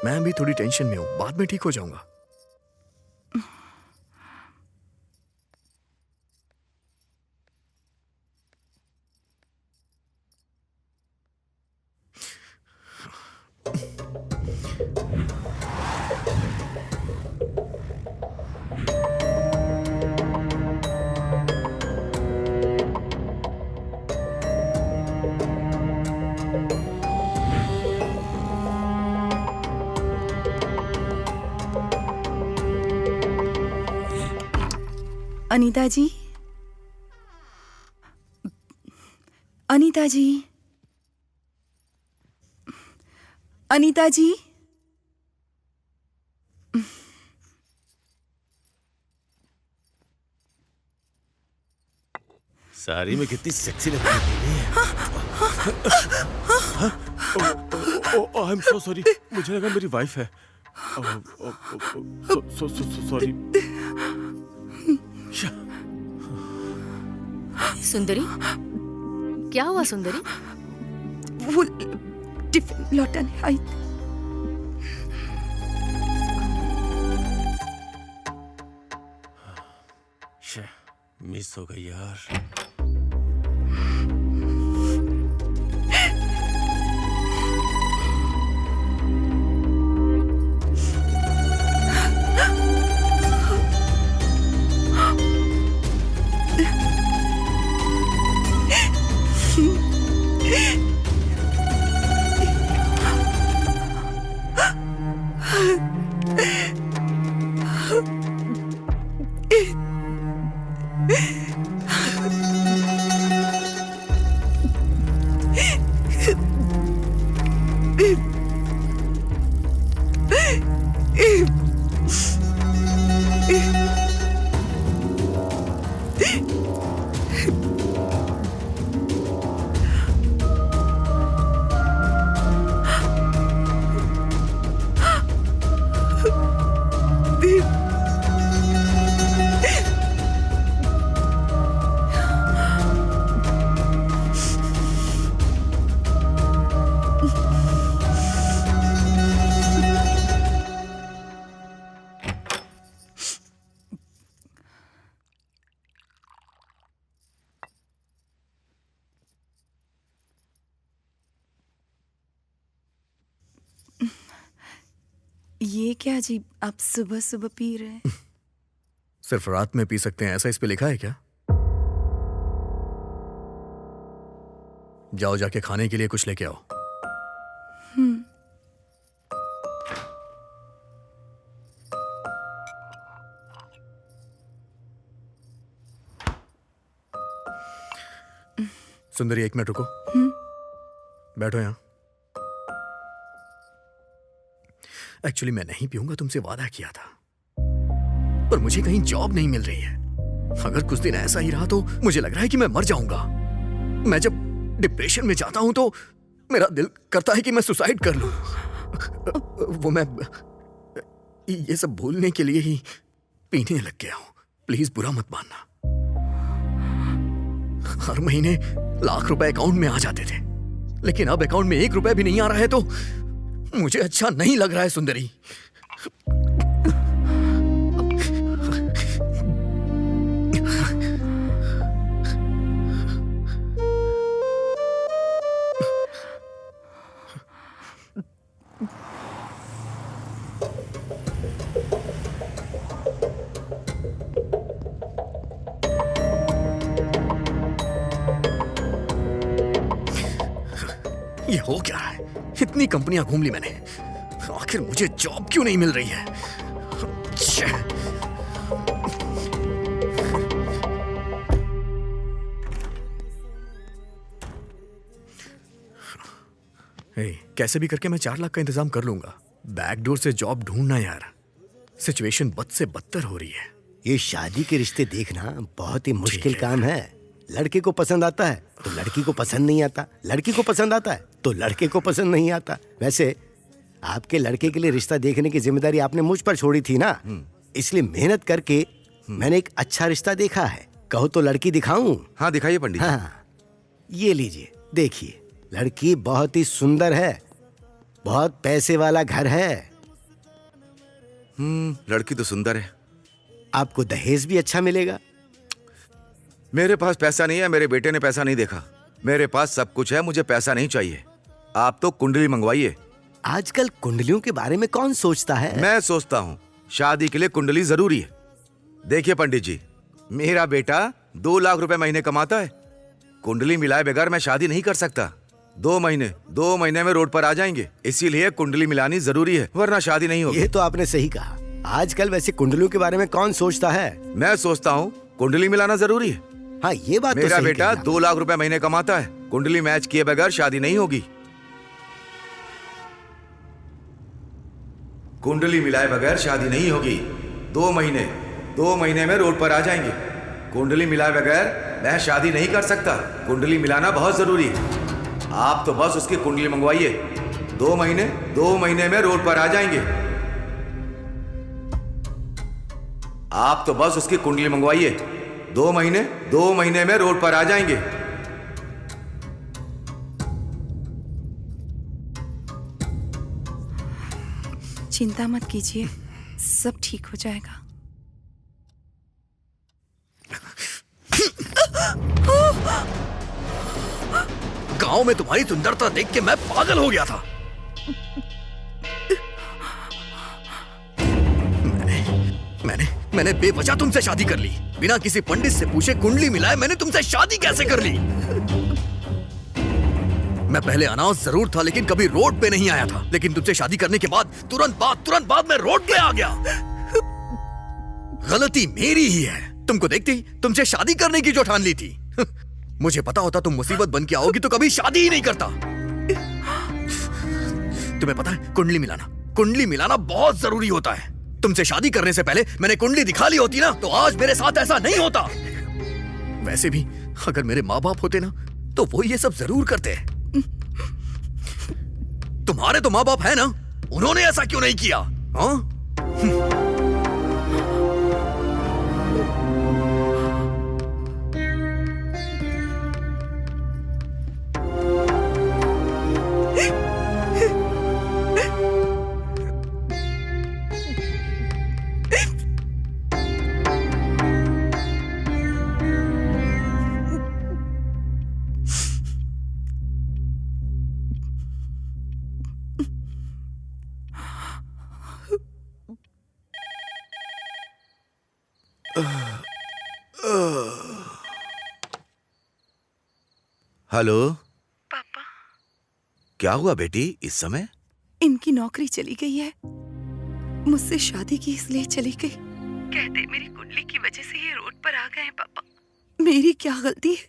A: मैं भी थोड़ी टेंशन में हूं, बाद में ठीक हो जाऊंगा।
F: अनीता जी, अनीता जी, अनीता जी।
G: साड़ी में कितनी सेक्सी लग रही है। आई एम सो सॉरी, मुझे लगा मेरी वाइफ है। सॉरी।
E: सुंदरी, क्या हुआ सुंदरी?
F: वो टिफिन लौटाने आई।
G: मिस हो गई यार।
F: ये क्या जी, आप सुबह सुबह पी रहे हैं?
A: सिर्फ रात में पी सकते हैं ऐसा इस पे लिखा है क्या? जाओ, जाके खाने के लिए कुछ लेके आओ। सुंदरी, 1 मिनट रुको। बैठो यहाँ। एक्चुअली मैं नहीं पीऊंगा, तुमसे वादा किया था, पर मुझे कहीं जॉब नहीं मिल रही है। अगर कुछ दिन ऐसा ही रहा तो मुझे लग रहा है कि मैं मर जाऊंगा। मैं जब डिप्रेशन में जाता हूं तो मेरा दिल करता है कि मैं सुसाइड कर लूं। वो मैं ये सब भूलने के लिए ही पीने लग गया हूं। प्लीज बुरा मत मानना। हर महीने लाख रुपए अकाउंट में आ जाते थे, लेकिन अब अकाउंट में 1 रुपया भी नहीं आ रहा है तो मुझे अच्छा नहीं लग रहा है सुंदरी। ये हो क्या रहा है? इतनी कंपनियां घूम ली मैंने, आखिर मुझे जॉब क्यों नहीं मिल रही है? कैसे भी करके मैं 4 लाख का इंतजाम कर लूंगा। बैकडोर से जॉब ढूंढना यार, सिचुएशन बद से बदतर हो रही है।
B: ये शादी के रिश्ते देखना बहुत ही मुश्किल काम है। लड़के को पसंद आता है तो लड़की को पसंद नहीं आता, लड़की को पसंद आता है तो लड़के को पसंद नहीं आता। वैसे आपके लड़के के लिए रिश्ता देखने की जिम्मेदारी आपने मुझ पर छोड़ी थी ना, इसलिए मेहनत करके मैंने एक अच्छा रिश्ता देखा है। कहो तो लड़की दिखाऊं?
D: हाँ दिखाइए पंडित।
B: हाँ, ये लीजिए, देखिए। लड़की बहुत ही सुंदर है, बहुत पैसे वाला घर है।
D: लड़की तो सुंदर है।
B: आपको दहेज भी अच्छा मिलेगा।
D: मेरे पास पैसा नहीं है, मेरे बेटे ने पैसा नहीं देखा। मेरे पास सब कुछ है, मुझे पैसा नहीं चाहिए। आप तो कुंडली मंगवाइए।
B: आजकल कुंडलियों के बारे में कौन सोचता है?
D: मैं सोचता हूँ शादी के लिए कुंडली जरूरी है। देखिए पंडित जी, मेरा बेटा 2 लाख रुपए महीने कमाता है। कुंडली मिलाए बगैर मैं शादी नहीं कर सकता। 2 महीने में रोड पर आ जाएंगे, इसीलिए कुंडली मिलानी जरूरी है, वरना शादी नहीं होगी।
B: ये तो आपने सही कहा। आजकल वैसे कुंडलियों के बारे में कौन सोचता है?
D: मैं सोचता हूँ कुंडली मिलाना जरूरी है।
B: हाँ, ये बात तो
D: मेरा
B: सही
D: बेटा
B: कही
D: 2 लाख रुपए महीने कमाता है। कुंडली मैच किए बगैर शादी नहीं होगी। कुंडली मिलाए बगैर शादी नहीं होगी। 2 महीने में रोड पर आ जाएंगे। कुंडली मिलाए बगैर मैं शादी नहीं कर सकता। कुंडली मिलाना बहुत जरूरी है। आप तो बस उसकी कुंडली मंगवाइए। 2 महीने में रोड पर आ जाएंगे। आप तो बस उसकी कुंडली मंगवाइए। 2 महीने में रोड पर आ जाएंगे।
F: चिंता मत कीजिए, सब ठीक हो जाएगा।
A: गांव में तुम्हारी सुंदरता देख के मैं पागल हो गया था। मैंने बेवजह तुमसे शादी कर ली, बिना किसी पंडित से पूछे कुंडली मिलाए मैंने तुमसे शादी कैसे कर ली? मैं पहले अनाउंस जरूर था, लेकिन कभी रोड पे नहीं आया था। लेकिन तुमसे शादी करने के बाद तुरंत बाद मैं रोड पे आ गया। गलती मेरी ही है। तुमको देखते ही तुमसे शादी करने की जो ठान ली थी। मुझे पता होता तुम मुसीबत बन के आओगी तो कभी शादी ही नहीं करता। तुम्हें पता है कुंडली मिलाना बहुत जरूरी होता है। तुमसे शादी करने से पहले मैंने कुंडली दिखा ली होती ना तो आज मेरे साथ ऐसा नहीं होता। वैसे भी अगर मेरे माँ बाप होते ना तो वो ये सब जरूर करते। तुम्हारे तो माँ बाप है ना, उन्होंने ऐसा क्यों नहीं किया? हाँ?
D: हेलो
F: पापा,
D: क्या हुआ बेटी? इस समय
F: इनकी नौकरी चली गई है। मुझसे शादी की इसलिए चली गई। कहते मेरी कुंडली की वजह से ये रोड पर आ गए हैं। पापा, मेरी क्या गलती है?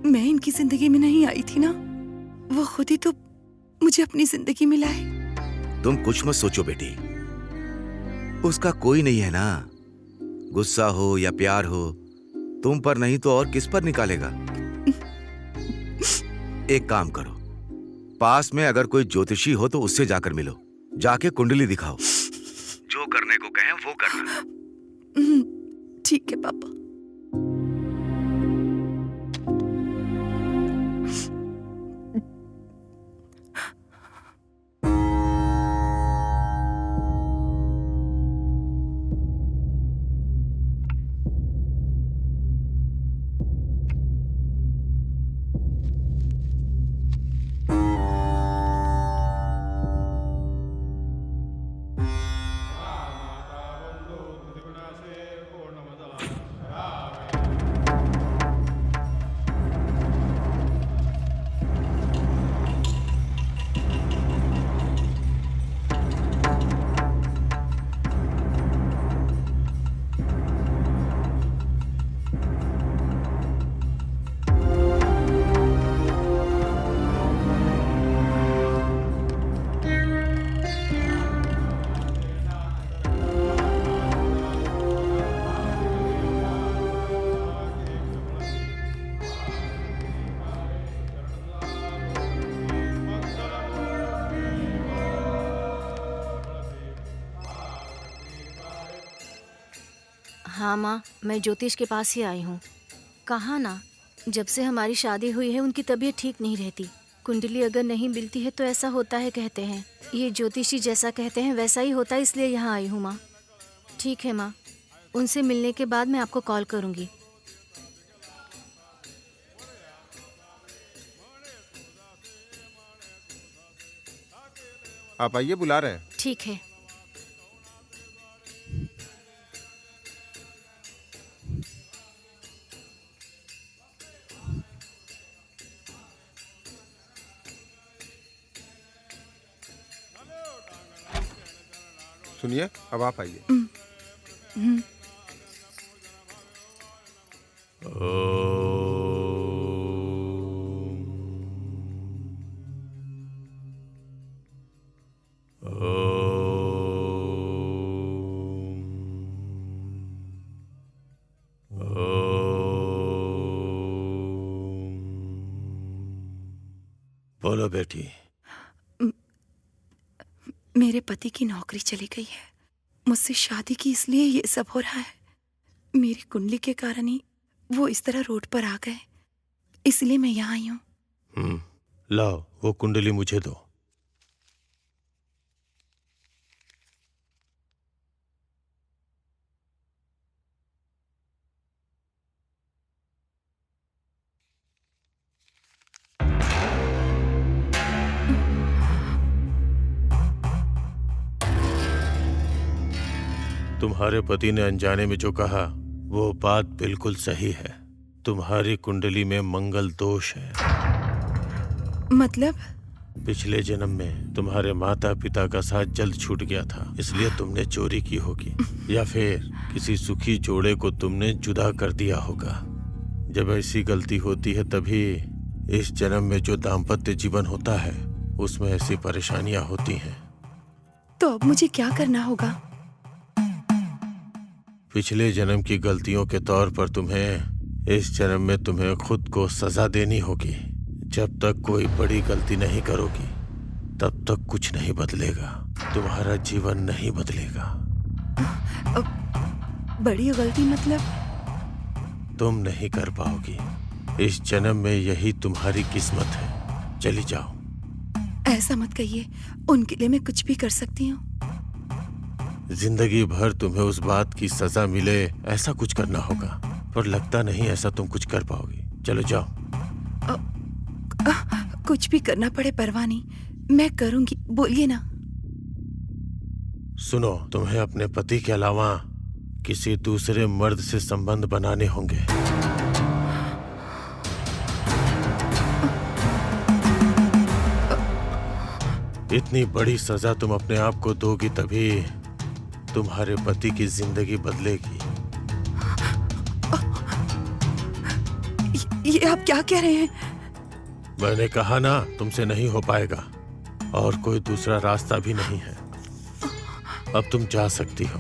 F: मैं इनकी जिंदगी में नहीं आई थी ना, वो खुद ही तो मुझे अपनी जिंदगी में लाए।
D: तुम कुछ मत सोचो बेटी, उसका कोई नहीं है ना। गुस्सा हो या प्यार हो, तुम पर नहीं तो और किस पर निकालेगा? एक काम करो, पास में अगर कोई ज्योतिषी हो तो उससे जाकर मिलो, जाके कुंडली दिखाओ, जो करने को कहें वो करना।
F: ठीक है पापा।
E: हाँ माँ, मैं ज्योतिष के पास ही आई हूँ। कहा ना, जब से हमारी शादी हुई है उनकी तबीयत ठीक नहीं रहती। कुंडली अगर नहीं मिलती है तो ऐसा होता है कहते हैं। ये ज्योतिषी जैसा कहते हैं वैसा ही होता है, इसलिए यहाँ आई हूँ माँ। ठीक है माँ, उनसे मिलने के बाद मैं आपको कॉल करूँगी।
I: आप आइए, बुला रहे हैं।
E: ठीक है।
I: सुनिए, अब आप आइए।
G: बोलो बेटी।
F: मेरे पति की नौकरी चली गई है, मुझसे शादी की, इसलिए ये सब हो रहा है। मेरी कुंडली के कारण ही वो इस तरह रोड पर आ गए, इसलिए मैं यहाँ आई हूँ।
G: लाओ वो कुंडली मुझे दो। तुम्हारे पति ने अनजाने में जो कहा वो बात बिल्कुल सही है। तुम्हारी कुंडली में मंगल दोष है।
F: मतलब?
G: पिछले जन्म में तुम्हारे माता पिता का साथ जल्द छूट गया था, इसलिए तुमने चोरी की होगी, या फिर किसी सुखी जोड़े को तुमने जुदा कर दिया होगा। जब ऐसी गलती होती है तभी इस जन्म में जो दाम्पत्य जीवन होता है उसमें ऐसी परेशानियां होती हैं।
F: तो अब मुझे क्या करना होगा?
G: पिछले जन्म की गलतियों के तौर पर तुम्हें इस जन्म में तुम्हें खुद को सजा देनी होगी। जब तक कोई बड़ी गलती नहीं करोगी तब तक कुछ नहीं बदलेगा, तुम्हारा जीवन नहीं बदलेगा।
F: बड़ी गलती मतलब?
G: तुम नहीं कर पाओगी। इस जन्म में यही तुम्हारी किस्मत है। चली जाओ।
F: ऐसा मत कहिए, उनके लिए मैं कुछ भी कर सकती हूँ।
G: जिंदगी भर तुम्हें उस बात की सजा मिले ऐसा कुछ करना होगा, पर लगता नहीं ऐसा तुम कुछ कर पाओगी। चलो जाओ।
F: कुछ भी करना पड़े परवाह नहीं, मैं करूंगी, बोलिए ना।
G: सुनो, तुम्हें अपने पति के अलावा किसी दूसरे मर्द से संबंध बनाने होंगे। इतनी बड़ी सजा तुम अपने आप को दोगी तभी तुम्हारे पति की जिंदगी बदलेगी।
F: ये आप क्या कह रहे हैं?
G: मैंने कहा ना, तुमसे नहीं हो पाएगा और कोई दूसरा रास्ता भी नहीं है। अब तुम जा सकती हो।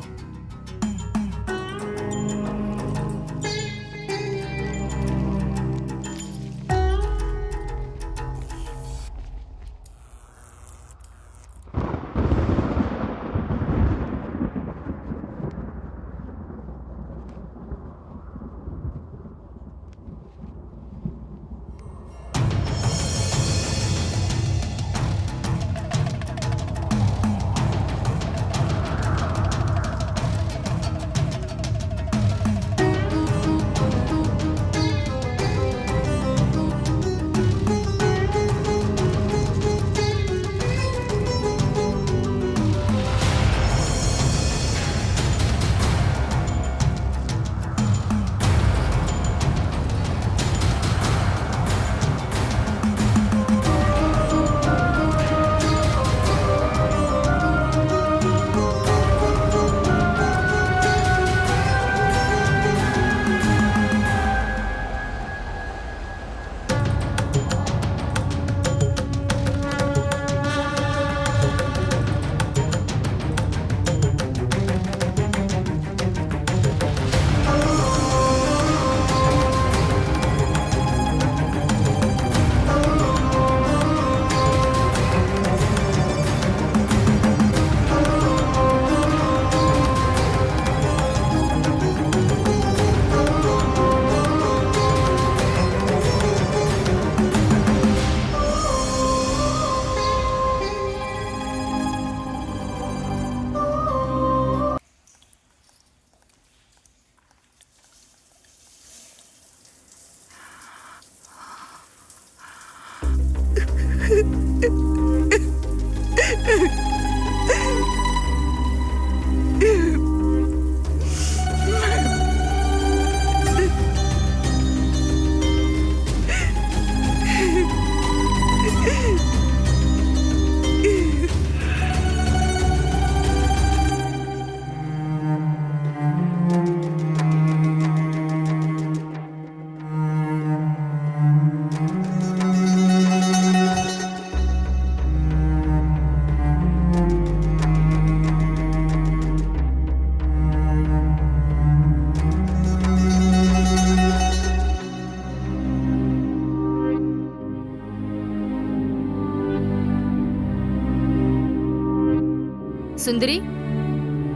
E: सुंदरी,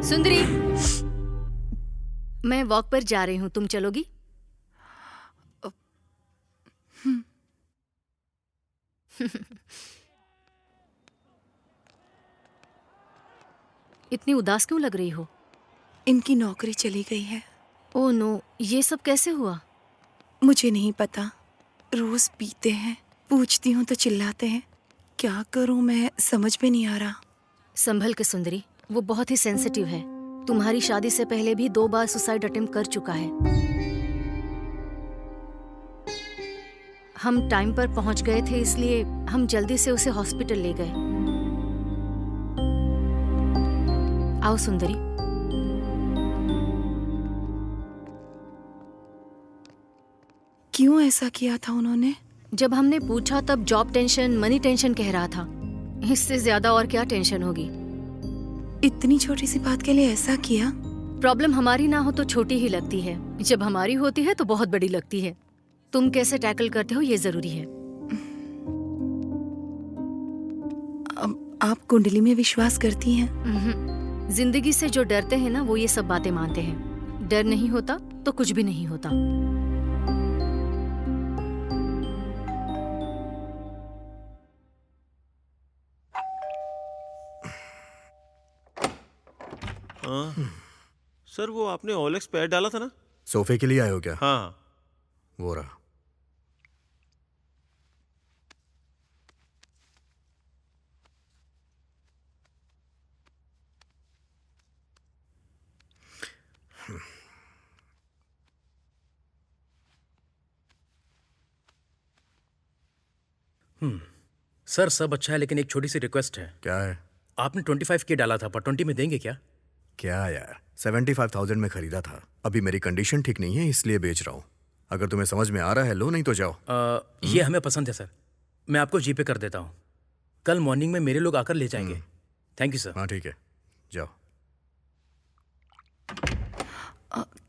E: सुंदरी, मैं वॉक पर जा रही हूँ, तुम चलोगी? इतनी उदास क्यों लग रही हो?
F: इनकी नौकरी चली गई है।
E: ओह नो, ये सब कैसे हुआ?
F: मुझे नहीं पता। रोज पीते हैं, पूछती हूँ तो चिल्लाते हैं। क्या करूँ मैं समझ में नहीं आ रहा।
E: संभल के सुंदरी, वो बहुत ही सेंसिटिव है। तुम्हारी शादी से पहले भी 2 बार सुसाइड अटेम्प्ट कर चुका है। हम टाइम पर पहुंच गए थे, इसलिए हम जल्दी से उसे हॉस्पिटल ले गए। आओ सुंदरी।
F: क्यों ऐसा किया था उन्होंने?
E: जब हमने पूछा तब जॉब टेंशन, मनी टेंशन कह रहा था। इससे ज्यादा और क्या टेंशन होगी?
F: इतनी छोटी सी बात के लिए ऐसा किया?
E: प्रॉब्लम हमारी ना हो तो छोटी ही लगती है, जब हमारी होती है तो बहुत बड़ी लगती है। तुम कैसे टैकल करते हो ये जरूरी है।
F: अब आप कुंडली में विश्वास करती हैं?
E: जिंदगी से जो डरते हैं ना, वो ये सब बातें मानते हैं। डर नहीं होता तो कुछ भी नहीं होता।
G: सर, वो आपने ओलेक्स पैड डाला था ना?
A: सोफे के लिए आए हो क्या?
G: हाँ।
A: वो रहा।
H: सर सब अच्छा है, लेकिन एक छोटी सी रिक्वेस्ट है।
A: क्या है?
H: आपने 25K डाला था, पर 20 में देंगे क्या?
A: क्या यार, 75,000 में खरीदा था। अभी मेरी कंडीशन ठीक नहीं है, इसलिए बेच रहा हूँ। अगर तुम्हें समझ में आ रहा है लो, नहीं तो जाओ।
H: ये हमें पसंद है सर, मैं आपको जीपे कर देता हूँ। कल मॉर्निंग में मेरे लोग आकर ले जाएंगे। Thank you sir.
A: हाँ ठीक है, जाओ।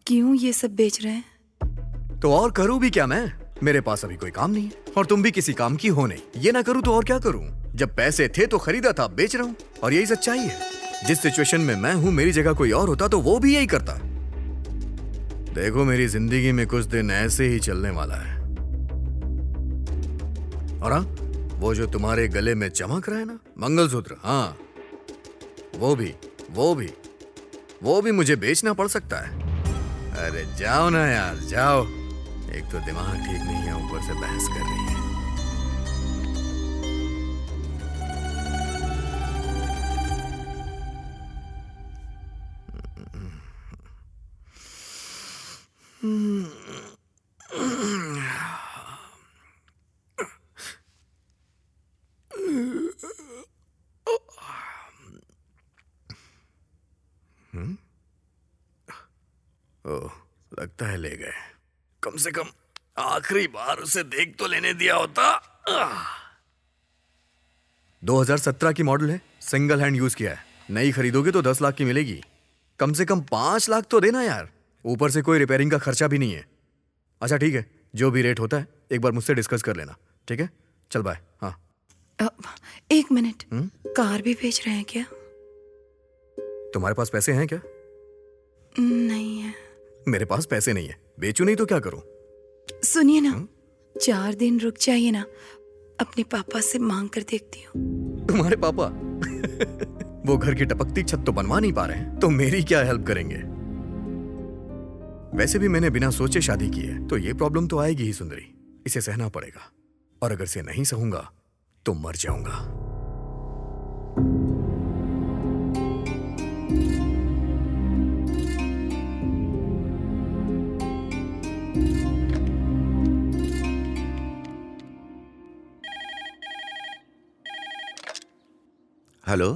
F: क्यों ये सब बेच रहे हैं?
A: तो और करूँ भी क्या मैं? मेरे पास अभी कोई काम नहीं है, और तुम भी किसी काम की हो नहीं। ये ना करूँ तो और क्या करूँ? जब पैसे थे तो खरीदा था, बेच रहा हूँ, और यही सच्चाई है। जिस सिचुएशन में मैं हूँ, मेरी जगह कोई और होता तो वो भी यही करता। देखो, मेरी जिंदगी में कुछ दिन ऐसे ही चलने वाला है। और हाँ, वो जो तुम्हारे गले में चमक रहा है ना, मंगलसूत्र, हाँ, वो भी मुझे बेचना पड़ सकता है। अरे जाओ ना यार, जाओ। एक तो दिमाग ठीक नहीं है, ऊपर से बहस कर रही है। ओह, लगता है ले गए। कम से कम आखिरी बार उसे देख तो लेने दिया होता। 2017 की मॉडल है, सिंगल हैंड यूज किया है। नई खरीदोगे तो 10 लाख की मिलेगी। कम से कम 5 लाख तो देना यार। ऊपर से कोई रिपेयरिंग का खर्चा भी नहीं है। अच्छा ठीक है, जो भी रेट होता है एक बार मुझसे डिस्कस कर लेना, ठीक है? चल बाय। हाँ।
F: एक मिनट, कार भी बेच रहे हैं क्या?
A: तुम्हारे पास पैसे हैं क्या?
F: नहीं है।
A: मेरे पास पैसे नहीं है, बेचू नहीं तो क्या करूं?
F: सुनिए ना, 4 दिन रुक जाइए ना, अपने पापा से मांग कर देखती हूँ।
A: तुम्हारे पापा? वो घर की टपकती छत तो बनवा नहीं पा रहे हैं, तो मेरी क्या हेल्प करेंगे? वैसे भी मैंने बिना सोचे शादी की है, तो ये प्रॉब्लम तो आएगी ही सुंदरी। इसे सहना पड़ेगा, और अगर इसे नहीं सहूंगा तो मर जाऊंगा।
D: हेलो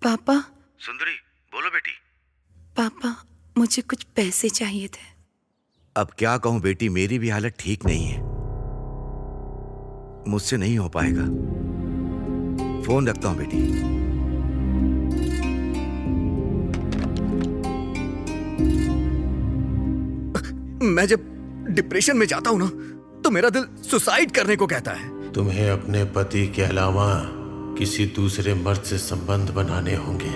F: पापा।
D: सुंदरी, बोलो बेटी।
F: पापा, मुझे कुछ पैसे चाहिए थे।
D: अब क्या कहूं बेटी, मेरी भी हालत ठीक नहीं है। मुझसे नहीं हो पाएगा। फोन रखता हूं बेटी।
A: मैं जब डिप्रेशन में जाता हूं ना, तो मेरा दिल सुसाइड करने को कहता है।
G: तुम्हें अपने पति के अलावा किसी दूसरे मर्द से संबंध बनाने होंगे।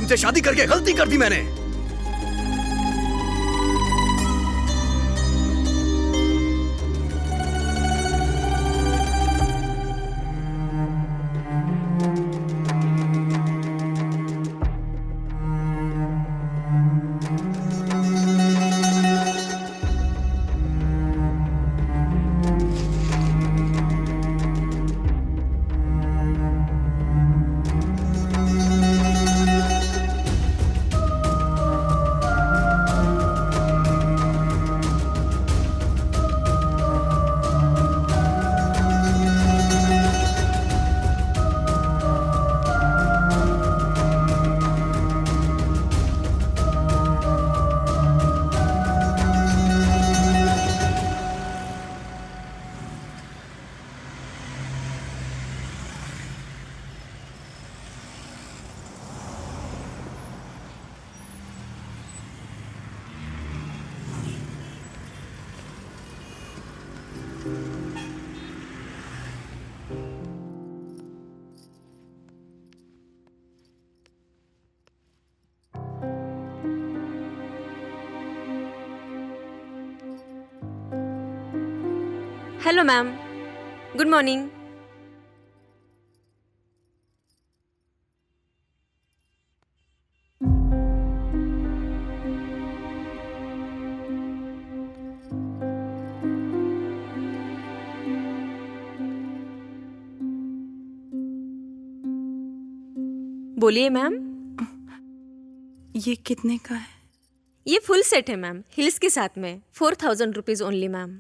A: तुमसे शादी करके गलती कर दी मैंने।
C: Hello ma'am, good morning. बोलिए मैम।
F: ये कितने का है?
C: ये फुल सेट है मैम, हिल्स के साथ में 4000 रुपीज ओनली मैम।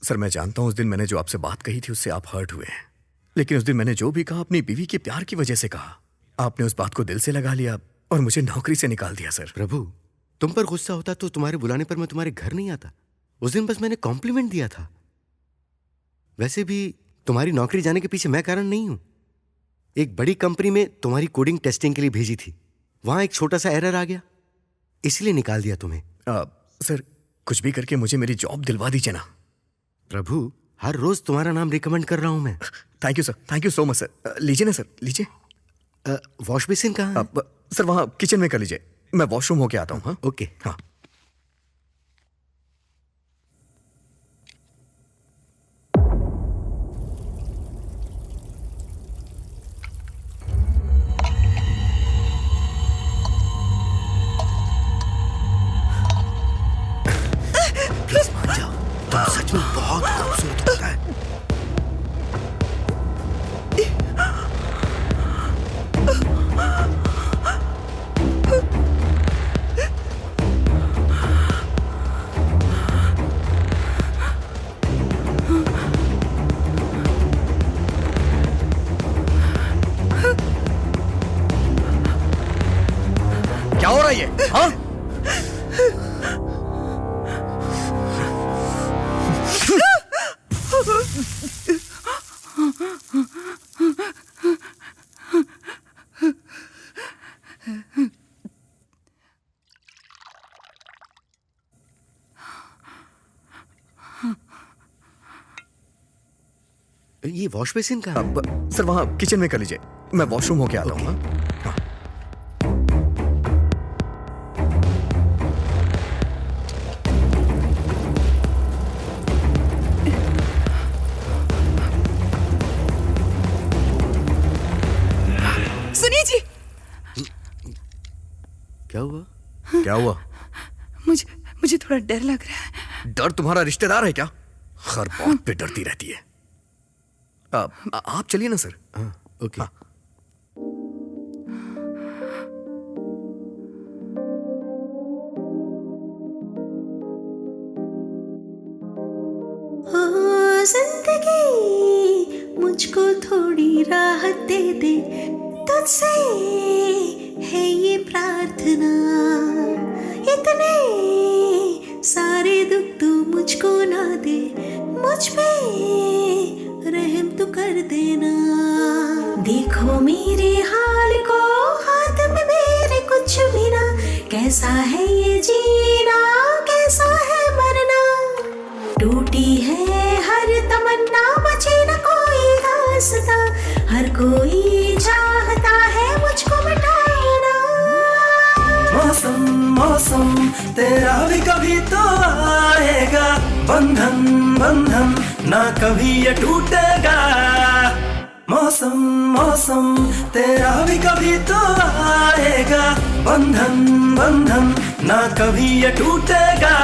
A: सर, मैं जानता हूं उस दिन मैंने जो आपसे बात कही थी उससे आप हर्ट हुए हैं, लेकिन उस दिन मैंने जो भी कहा अपनी बीवी के प्यार की वजह से कहा। आपने उस बात को दिल से लगा लिया और मुझे नौकरी से निकाल दिया। सर
B: प्रभु, तुम पर गुस्सा होता तो तुम्हारे बुलाने पर मैं तुम्हारे घर नहीं आता। उस दिन बस मैंने कॉम्प्लीमेंट दिया था। वैसे भी तुम्हारी नौकरी जाने के पीछे मैं कारण नहीं हूं। एक बड़ी कंपनी में तुम्हारी कोडिंग टेस्टिंग के लिए भेजी थी, वहां एक छोटा सा एरर आ गया, इसलिए निकाल दिया तुम्हें।
A: सर, कुछ भी करके मुझे मेरी जॉब दिलवा दीजिए ना।
B: प्रभु, हर रोज तुम्हारा नाम रिकमेंड कर रहा हूं मैं।
A: Thank you sir, thank you so much sir. लीजिए ना सर, लीजिए।
B: वॉश बेसिन कहाँ है?
A: सर वहां किचन में कर लीजिए, मैं वॉशरूम होके आता हूँ। हाँ
B: ओके।
A: हाँ।
B: प्लीज मान जाओ, तुम सच में बहुत खूबसूरत लगता है।
A: क्या हो रहा है ये? हाँ?
B: ये वॉश बेसिन कहाँ है?
A: सर वहां किचन में कर लीजिए, मैं वॉशरूम होके आता हूँ। हाँ।
F: सुनिए जी।
B: क्या हुआ?
A: क्या हुआ?
F: मुझे थोड़ा डर लग रहा है।
A: डर तुम्हारा रिश्तेदार है क्या? हर बात पे डरती रहती है। आप चलिए ना सर।
B: हाँ, ओके।
A: हाँ।
J: जिंदगी मुझको थोड़ी राहत दे दे, तुझसे है ये प्रार्थना। इतने सारे दुख तू मुझको ना दे, मुझ पे रहम तू कर देना। देखो मेरे हाल को, हाथ में मेरे कुछ भी ना। कैसा है ये जीना, कैसा है मरना। टूटी है हर तमन्ना, बचे न कोई रास्ता। हर कोई चाहता है मुझको मिटाना।
K: मौसम मौसम तेरा भी कभी तो आएगा, बंधन बंधन ना कभी ये टूटेगा। मौसम मौसम तेरा भी कभी तो आएगा, बंधन बंधन ना कभी ये टूटेगा।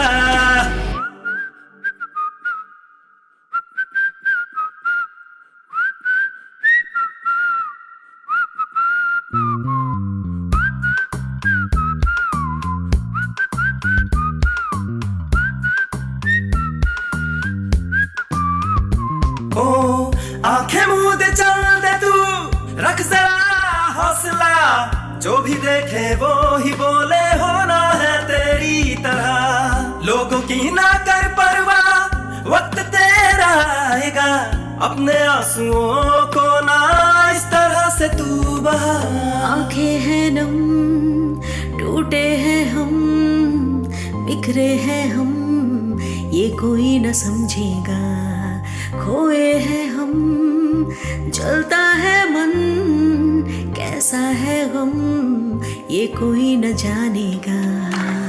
K: आंखें मूंद चल दे तू, रख जरा हौसला, जो भी देखे वो ही बोले होना है तेरी तरह। लोगों की ना कर परवाह, वक्त तेरा आएगा, अपने आंसुओं को ना इस तरह से तू बहा।
J: आंखें हैं नम, टूटे हैं हम, बिखरे हैं हम, ये कोई न समझेगा। खोए हैं हम, जलता है मन, कैसा है गम, ये कोई न जानेगा।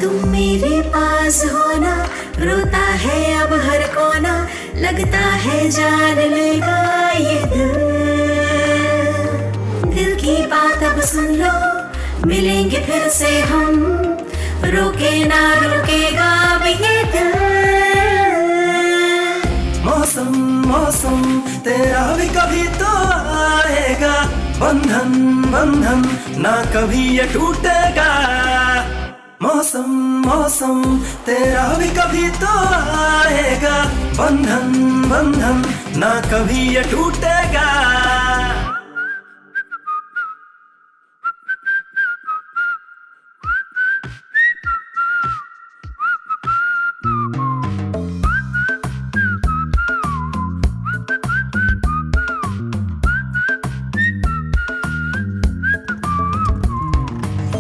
J: तुम मेरे पास होना, रोता है अब हर कोना, लगता है जान लेगा ये दिल। दिल की बात अब सुन लो, मिलेंगे फिर से हम, रोके ना रोकेगा अब ये दिल।
K: मौसम मौसम तेरा भी कभी तो आएगा, बंधन बंधन ना कभी ये टूटेगा। मौसम मौसम तेरा भी कभी तो आएगा, बंधन बंधन ना कभी ये टूटेगा।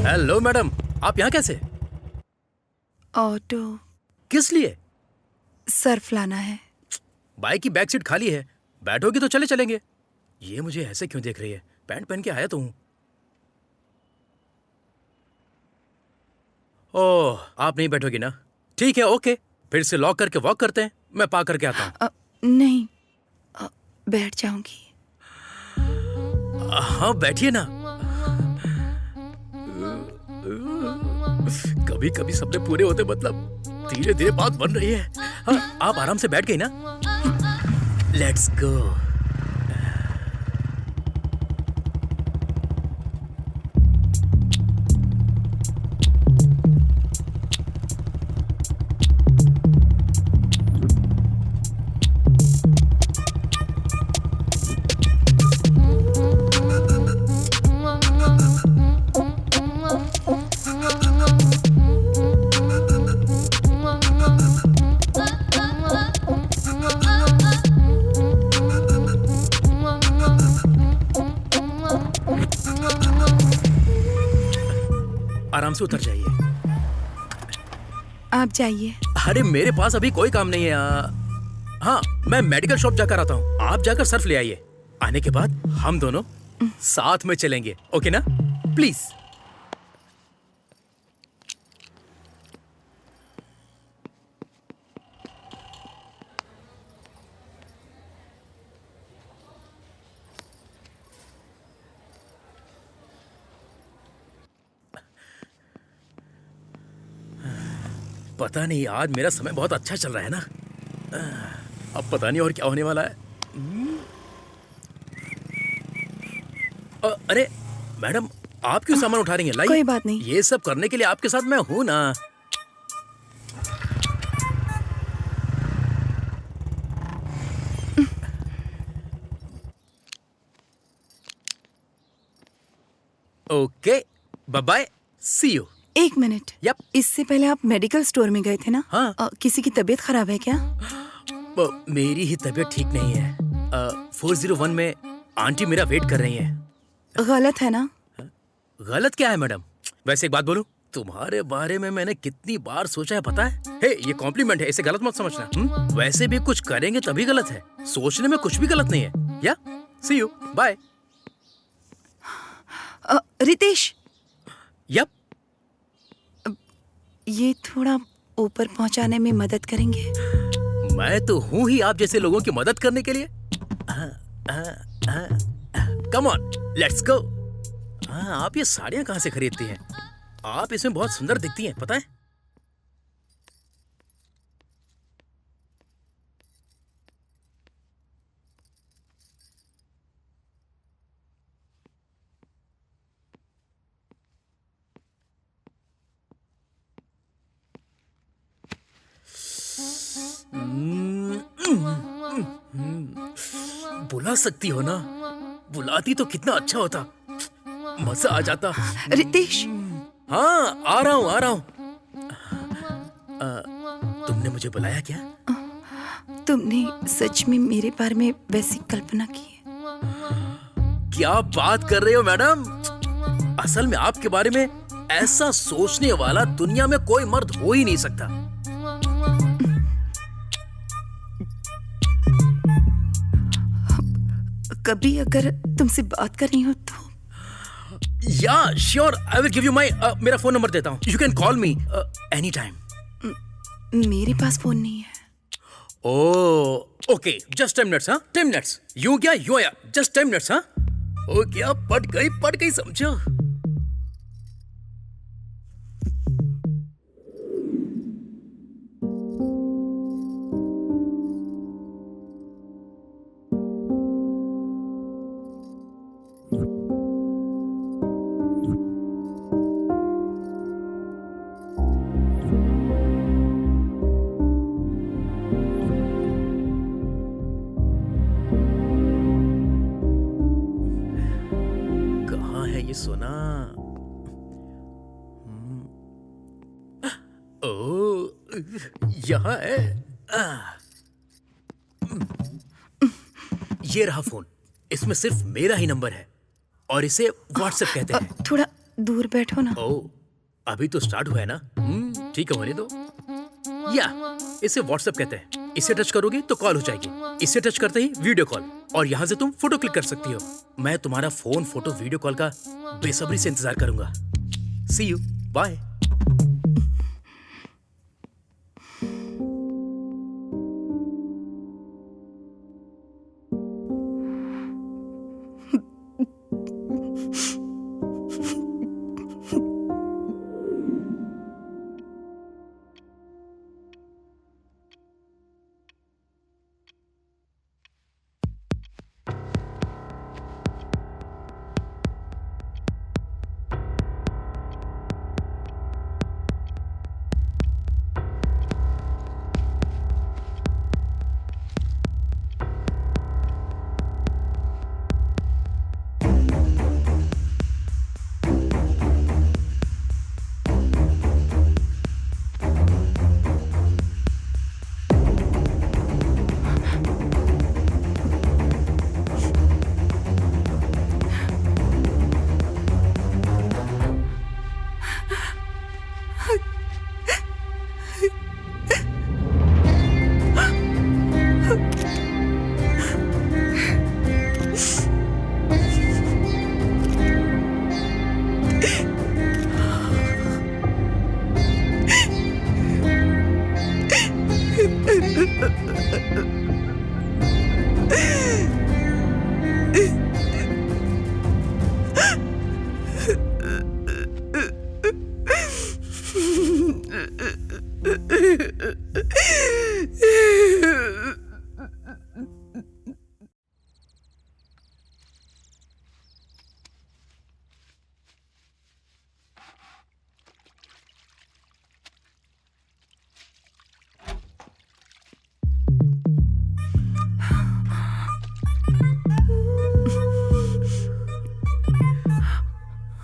H: हेलो मैडम, आप यहाँ कैसे?
F: ऑटो
H: किस लिए?
F: सर्फ लाना है।
H: बाइक की बैक सीट खाली है, बैठोगी तो चले चलेंगे। ये मुझे ऐसे क्यों देख रही है? पैंट पहन के आया तो हूँ। ओह, आप नहीं बैठोगी ना? ठीक है, ओके, फिर से लॉक करके वॉक करते हैं। मैं पार्क करके आता हूँ।
F: नहीं, बैठ जाऊंगी।
H: हाँ बैठिए ना। कभी कभी सपने पूरे होते, मतलब धीरे धीरे बात बन रही है। हाँ, आप आराम से बैठ गई ना? Let's go. आराम से उतर जाइए।
F: आप जाइए।
H: अरे मेरे पास अभी कोई काम नहीं है। हाँ, मैं मेडिकल शॉप जाकर आता हूँ। आप जाकर सर्फ ले आइए। आने के बाद हम दोनों साथ में चलेंगे, ओके ना? प्लीज। पता नहीं, आज मेरा समय बहुत अच्छा चल रहा है ना। अब पता नहीं और क्या होने वाला है। अरे मैडम, आप क्यों सामान उठा रही हैं? लाइए।
F: कोई बात नहीं।
H: ये सब करने के लिए आपके साथ मैं हूं ना। Okay, bye bye, see you.
F: एक मिनट।
H: यप।
F: इससे पहले आप मेडिकल स्टोर में गए थे ना?
H: हाँ।
F: किसी की तबीयत खराब है क्या?
H: मेरी ही तबीयत ठीक नहीं है। 401 में आंटी मेरा वेट कर रही हैं।
F: गलत है ना?
H: गलत क्या है मैडम? वैसे एक बात बोलूं, तुम्हारे बारे में मैंने कितनी बार सोचा है पता है? हे, ये कॉम्प्लीमेंट है, इसे गलत मत समझना। वैसे भी कुछ करेंगे तभी गलत है, सोचने में कुछ भी गलत नहीं है। या सी यू, बाय।
F: रितेश,
H: यप।
F: ये थोड़ा ऊपर पहुंचाने में मदद करेंगे?
H: मैं तो हूं ही आप जैसे लोगों की मदद करने के लिए। Come on, let's go. हाँ, आप ये साड़ियां कहाँ से खरीदती हैं? आप इसमें बहुत सुंदर दिखती हैं, पता है? बुला सकती हो ना? बुलाती तो कितना अच्छा होता, मजा आ जाता।
F: रितेश,
H: हाँ, आ रहा हूँ। तुमने मुझे बुलाया क्या?
F: तुमने सच में मेरे बारे में वैसी कल्पना की है?
H: क्या बात कर रहे हो मैडम? असल में आपके बारे में ऐसा सोचने वाला दुनिया में कोई मर्द हो ही नहीं सकता।
F: कभी अगर तुमसे बात करनी हो तो?
H: या sure, I will give you माई मेरा फोन नंबर देता हूँ। You can call me any time.
F: मेरे पास फोन नहीं है।
H: Okay, just 10 minutes. हाँ, 10 मिनट्स। यूं क्या यूं आया, जस्ट 10 मिनट्स। हाँ, ओ क्या, पट गई समझो। ये सोना, ओ यहाँ है। ये रहा फोन, इसमें सिर्फ मेरा ही नंबर है और इसे व्हाट्सएप कहते हैं।
F: थोड़ा दूर बैठो ना।
H: ओ, अभी तो स्टार्ट हुआ है ना। ठीक है, होने दो। या इसे व्हाट्सएप कहते हैं। इसे टच करोगी तो कॉल हो जाएगी, इसे टच करते ही वीडियो कॉल, और यहाँ से तुम फोटो क्लिक कर सकती हो। मैं तुम्हारा फोन, फोटो, वीडियो कॉल का बेसब्री से इंतजार करूंगा। सी यू, बाय।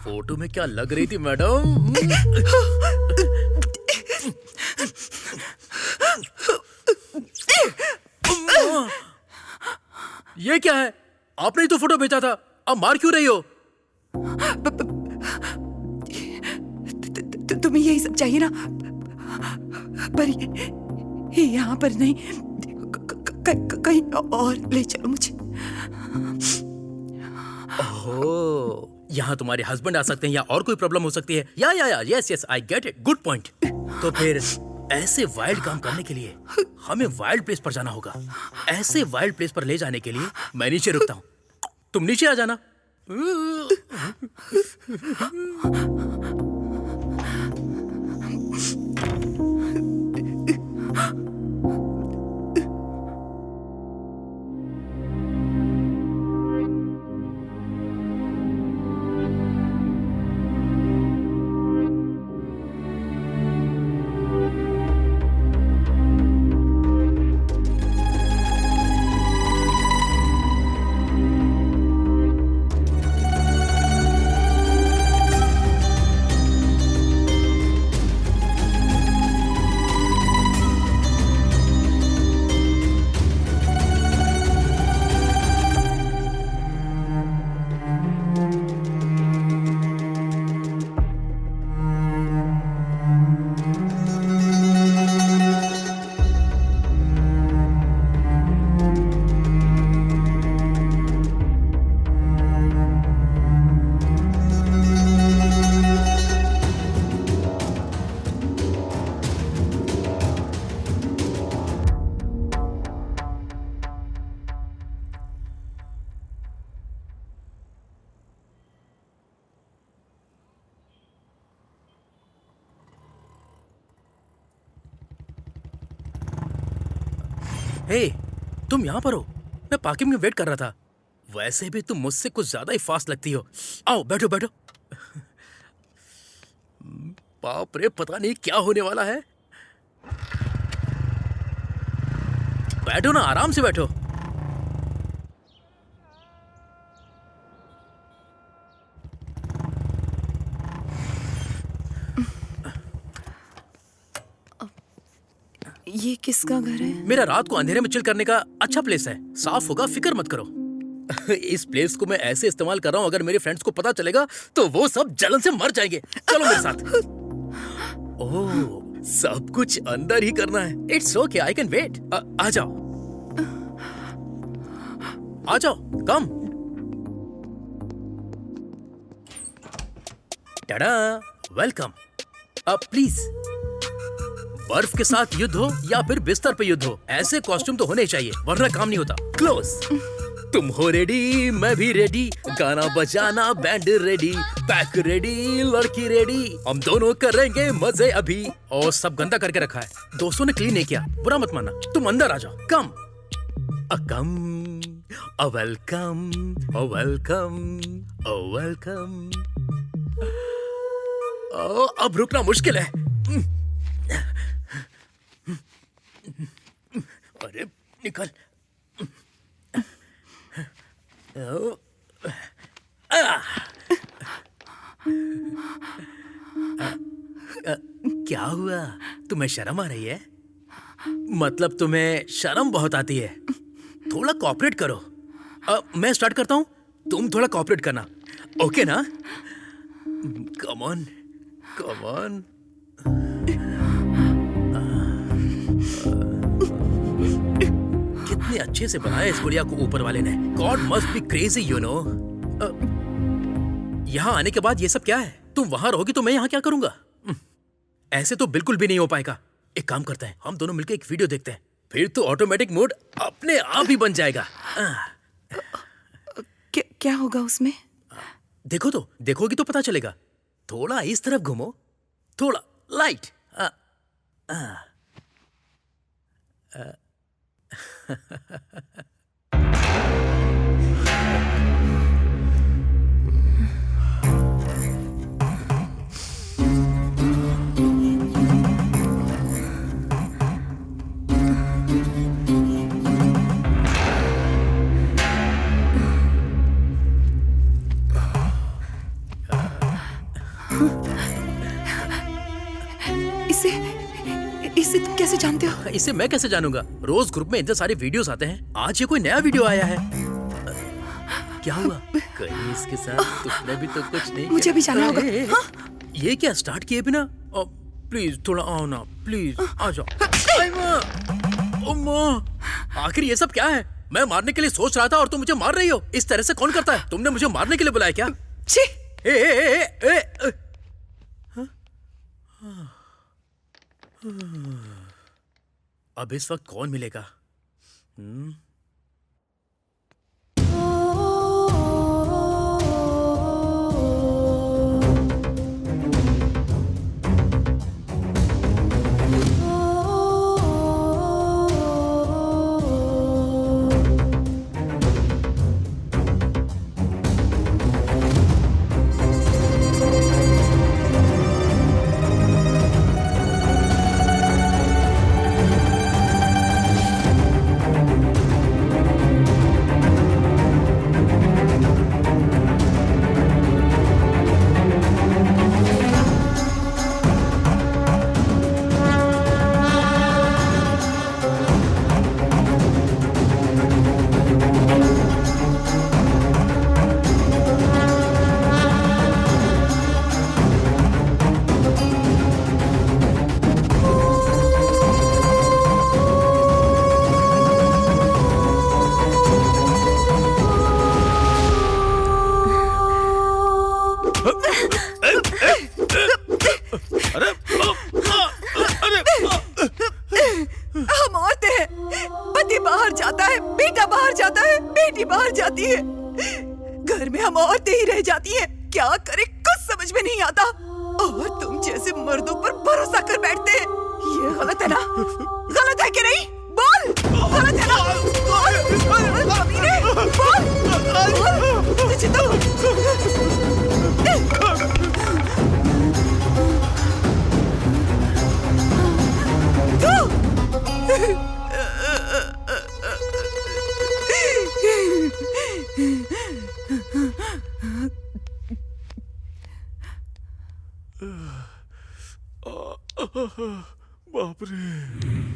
H: फोटो में क्या लग रही थी मैडम? ये क्या है? आपने ही तो फोटो भेजा था, अब मार क्यों रही हो?
F: तुम्हें यही सब चाहिए ना? पर ये यहाँ पर नहीं, कहीं और ले चलो मुझे।
H: ओह, यहाँ तुम्हारे हस्बैंड आ सकते हैं या और कोई प्रॉब्लम हो सकती है। या yes I get it, good point. तो फिर ऐसे वाइल्ड काम करने के लिए हमें वाइल्ड प्लेस पर जाना होगा। ऐसे वाइल्ड प्लेस पर ले जाने के लिए मैं नीचे रुकता हूँ, तुम नीचे आ जाना। हे, तुम यहाँ पर हो? मैं पार्किंग में वेट कर रहा था। वैसे भी तुम मुझसे कुछ ज्यादा ही फास्ट लगती हो। आओ बैठो बैठो। बाप रे, पता नहीं क्या होने वाला है। बैठो ना, आराम से बैठो।
F: ये किसका घर है?
H: मेरा रात को अंधेरे में चिल करने का अच्छा प्लेस है। साफ होगा, फिक्र मत करो। इस प्लेस को मैं ऐसे इस्तेमाल कर रहा हूँ, अगर मेरे फ्रेंड्स को पता चलेगा तो वो सब जलन से मर जाएंगे। चलो मेरे साथ। ओह, सब कुछ अंदर ही करना है। It's okay, I can wait. आ जाओ, आ जाओ, कम। टाडा, वेलकम। प्लीज, बर्फ के साथ युद्ध हो या फिर बिस्तर पे युद्ध हो, ऐसे कॉस्ट्यूम तो होने चाहिए, वरना काम नहीं होता। क्लोज। तुम हो रेडी, मैं भी रेडी, गाना बजाना बैंड रेडी, पैक रेडी, लड़की रेडी, हम दोनों करेंगे मजे अभी। और सब गंदा करके रखा है, दोस्तों ने क्लीन नहीं किया, बुरा मत मानना। तुम अंदर आ जाओ, कम। कम, वेलकम, वेलकम, वेलकम। अब रुकना मुश्किल है। अरे निकल। क्या हुआ? तुम्हें शर्म आ रही है? मतलब तुम्हें शर्म बहुत आती है? थोड़ा कोऑपरेट करो। मैं स्टार्ट करता हूँ, तुम थोड़ा कोऑपरेट करना, ओके ना? कम ऑन, कम ऑन। कितने अच्छे से बनाया इस गुड़िया को ऊपर वाले ने। God must be crazy, you know. यहाँ आने के बाद ये सब क्या है? तुम वहां रहोगी तो मैं यहाँ क्या करूंगा? ऐसे तो बिल्कुल भी नहीं हो पाएगा। एक काम करते हैं, हम दोनों मिलकर एक वीडियो देखते हैं, फिर तो ऑटोमेटिक मोड अपने आप ही बन जाएगा।
F: क्या होगा उसमें?
H: देखो तो, देखोगी तो पता चलेगा। थोड़ा इस तरफ घूमो, थोड़ा लाइट।
F: इसे तुम कैसे जानते हो?
H: इसे मैं कैसे जानूंगा? रोज ग्रुप में इतने सारे वीडियोस आते हैं, आज ये कोई नया वीडियो आया है। क्या हुआ? कहीं इसके साथ तुमने भी तो कुछ नहीं?
F: मुझे भी जाना होगा।
H: ये क्या स्टार्ट किए बिना? प्लीज थोड़ा आओ ना, प्लीज आ जाओ। आखिर ये सब क्या है? मैं मारने के लिए सोच रहा था और तुम मुझे मार रही हो। इस तरह से कौन करता है? तुमने मुझे मारने के लिए बुलाया क्या? अब इस वक्त कौन मिलेगा?
F: हम औरतें हैं, पति बाहर जाता है, बेटा बाहर जाता है, बेटी बाहर जाती है, घर में हम औरतें ही रह जाती हैं। क्या करें कुछ समझ में नहीं आता। और तुम जैसे मर्दों पर भरोसा कर बैठते हैं। ये गलत है ना? गलत है कि नहीं? बोल, गलत है
G: बाप रे।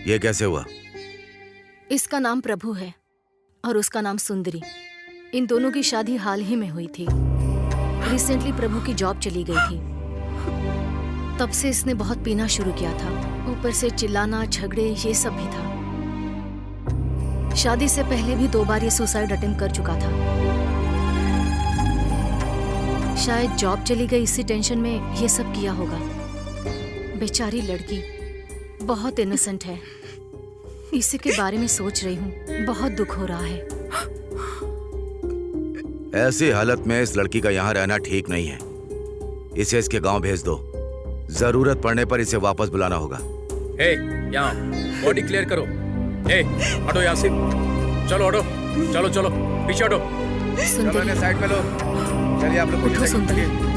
D: ये कैसे हुआ?
E: इसका नाम प्रभु है और उसका नाम सुंदरी। इन दोनों की शादी हाल ही में हुई थी। रिसेंटली प्रभु की जॉब चली गई थी, तब से इसने बहुत पीना शुरू किया था। ऊपर से चिल्लाना, झगड़े, ये सब भी था। शादी से पहले भी 2 बार ये सुसाइड अटेम्प्ट कर चुका था। शायद जॉब चली गई, इसी टेंशन में ये सब किया होगा। बेचारी लड़की बहुत इनोसेंट है। इसी के बारे में सोच रही हूँ, बहुत दुख हो रहा है।
D: ऐसी हालत में इस लड़की का यहाँ रहना ठीक नहीं है। इसे इसके गांव भेज दो। जरूरत पड़ने पर इसे वापस बुलाना होगा।
H: हे, यहाँ बॉडी क्लियर करो। हे, हटो यहाँ से। चलो हटो, चलो चलो पीछे हटो।
E: सुंदरी,
D: साइड में लो। चलिए आप लोग
E: उठो सुंदरी।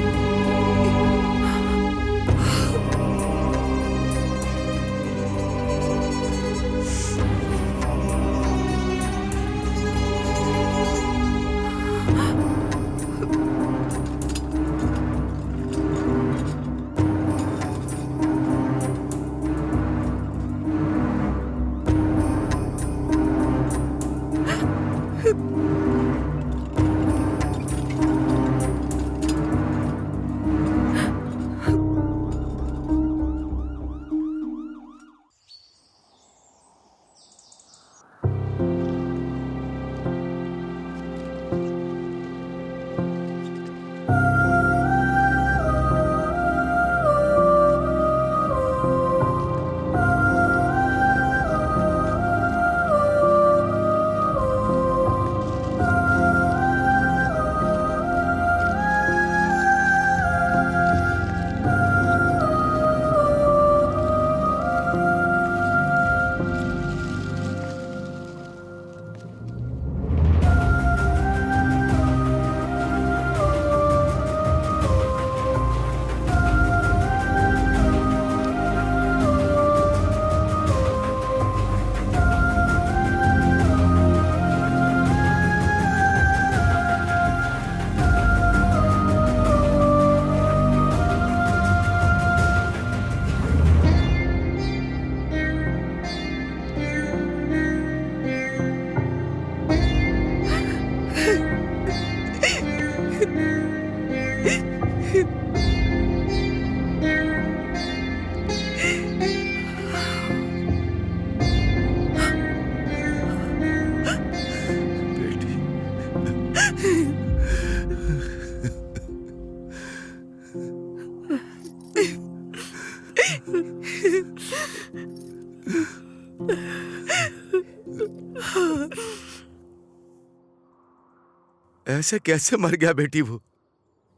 D: ऐसे कैसे मर गया बेटी वो?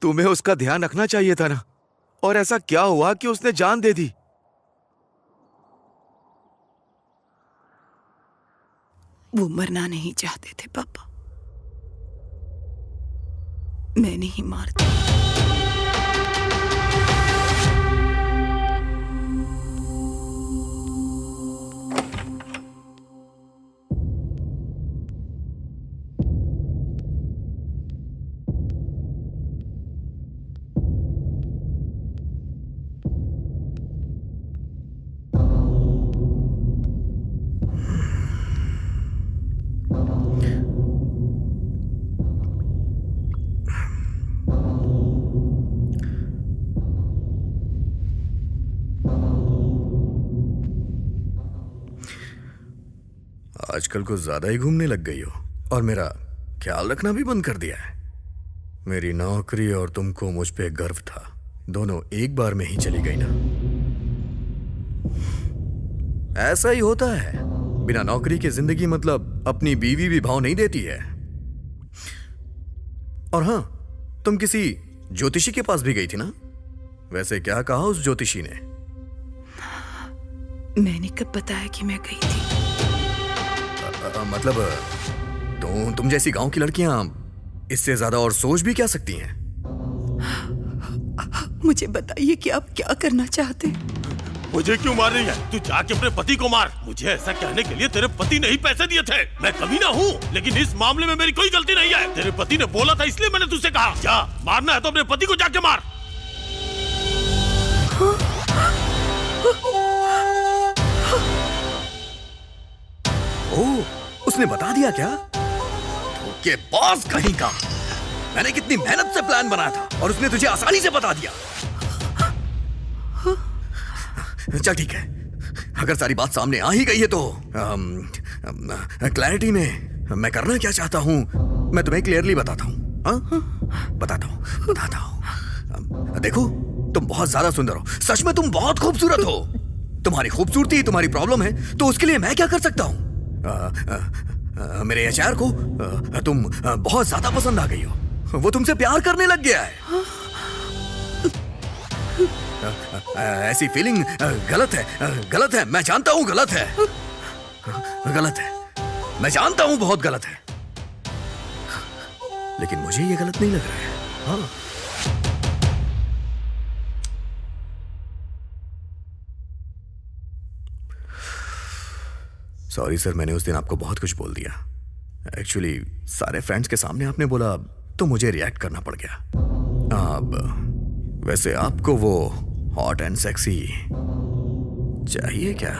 D: तुम्हें उसका ध्यान रखना चाहिए था ना। और ऐसा क्या हुआ कि उसने जान दे दी?
F: वो मरना नहीं चाहते थे पापा, मैंने ही मार दिया।
A: आजकल कुछ ज्यादा ही घूमने लग गई हो और मेरा ख्याल रखना भी बंद कर दिया है। मेरी नौकरी और तुमको मुझ पे गर्व था, दोनों एक बार में ही चली गई ना। ऐसा ही होता है, बिना नौकरी की जिंदगी मतलब अपनी बीवी भी भाव नहीं देती है। और हाँ, तुम किसी ज्योतिषी के पास भी गई थी ना? वैसे क्या कहा उस ज्योतिषी ने?
F: मैंने कब बताया कि मैं गई थी?
A: मतलब तुम जैसी गांव की लड़कियां इससे ज्यादा और सोच भी क्या सकती हैं?
F: मुझे बताइए कि आप क्या करना चाहते हैं?
G: मुझे क्यों मार रही है? तू जाके अपने पति को मार। मुझे ऐसा कहने के लिए तेरे पति ने ही पैसे दिए थे। मैं कमीना हूँ, लेकिन इस मामले में मेरी कोई गलती नहीं है। तेरे पति ने बोला था इसलिए मैंने तुझसे कहा, जा मारना है तो अपने पति को जाके मार।
A: ओह, उसने बता दिया क्या? के बॉस कहीं का। मैंने कितनी मेहनत से प्लान बनाया था और उसने तुझे आसानी से बता दिया। चल ठीक है, अगर सारी बात सामने आ ही गई है तो क्लैरिटी में मैं करना क्या चाहता हूं मैं तुम्हें क्लियरली बताता हूं। बताता हूं। देखो, तुम बहुत ज्यादा सुंदर हो, सच में तुम बहुत खूबसूरत हो। तुम्हारी खूबसूरती तुम्हारी प्रॉब्लम है, तो उसके लिए मैं क्या कर सकता हूं? मेरे एचआर को तुम बहुत ज्यादा पसंद आ गई हो, वो तुमसे प्यार करने लग गया है। ऐसी फीलिंग गलत है, मैं जानता हूं गलत है, मैं जानता हूं बहुत गलत है, लेकिन मुझे ये गलत नहीं लग रहा है। हाँ, सॉरी सर, मैंने उस दिन आपको बहुत कुछ बोल दिया। एक्चुअली सारे फ्रेंड्स के सामने आपने बोला तो मुझे रिएक्ट करना पड़ गया। अब वैसे आपको वो हॉट एंड सेक्सी चाहिए क्या?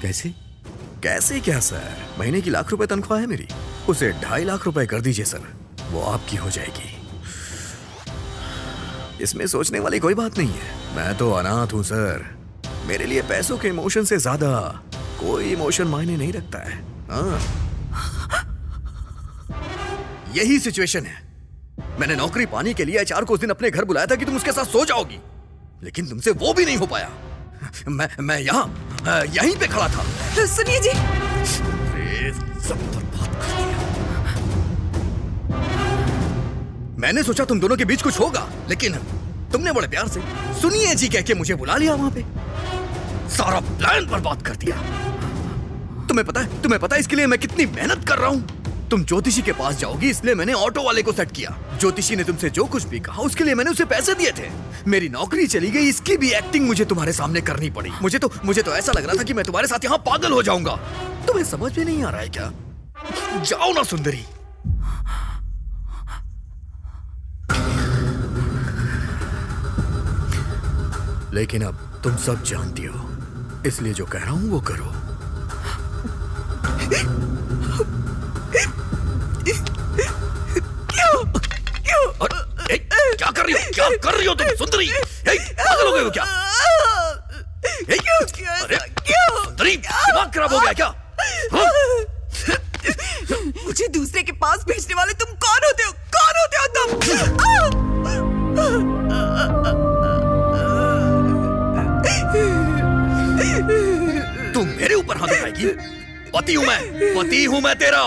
A: कैसे क्या सर? महीने की ₹1,00,000 तनख्वाह है मेरी, उसे 2.5 लाख रुपए कर दीजिए सर, वो आपकी हो जाएगी। इसमें सोचने वाली कोई बात नहीं है। मैं तो अनाथ हूं सर, मेरे लिए पैसों के इमोशन से ज्यादा कोई इमोशन मायने नहीं रखता है। हाँ, यही सिचुएशन है। मैंने नौकरी पाने के लिए एचआर को उस दिन अपने घर बुलाया था कि तुम उसके साथ सो जाओगी, लेकिन तुमसे वो भी नहीं हो पाया। मैं यहीं पे खड़ा था।
F: सुनिए जी,
A: सब बर्बाद कर दिया। मैंने सोचा तुम दोनों के बीच कुछ होगा, लेकिन तुमने बड़े प्यार से सुनिए जी कह के मुझे बुला लिया वहां पे, सारा प्लान बर्बाद कर दिया। तुम्हें पता है इसके लिए मैं कितनी मेहनत कर रहा हूं? तुम ज्योतिषी के पास जाओगी इसलिए मैंने ऑटो वाले को सेट किया। ज्योतिषी ने तुमसे जो कुछ भी कहा उसके लिए मैंने उसे पैसे दिए थे। मेरी नौकरी चली गई, इसकी भी एक्टिंग मुझे तुम्हारे सामने करनी पड़ी। मुझे तो ऐसा लग रहा था कि मैं तुम्हारे साथ यहाँ पागल हो जाऊंगा। तुम्हें समझ में नहीं आ रहा है क्या? जाओ ना सुंदरी। लेकिन अब तुम सब जानती हो, इसलिए जो कह रहा हूं वो करो। क्या कर रही हो तुम सुंदरी? पागल हो गए हो क्या? अरे सुंदरी, दिमाग खराब हो गया क्या?
F: मुझे दूसरे के पास भेजने वाले तुम कौन होते हो? कौन होते हो तुम?
A: तुम मेरे ऊपर हाथ उठाएगी? पति हूं मैं तेरा।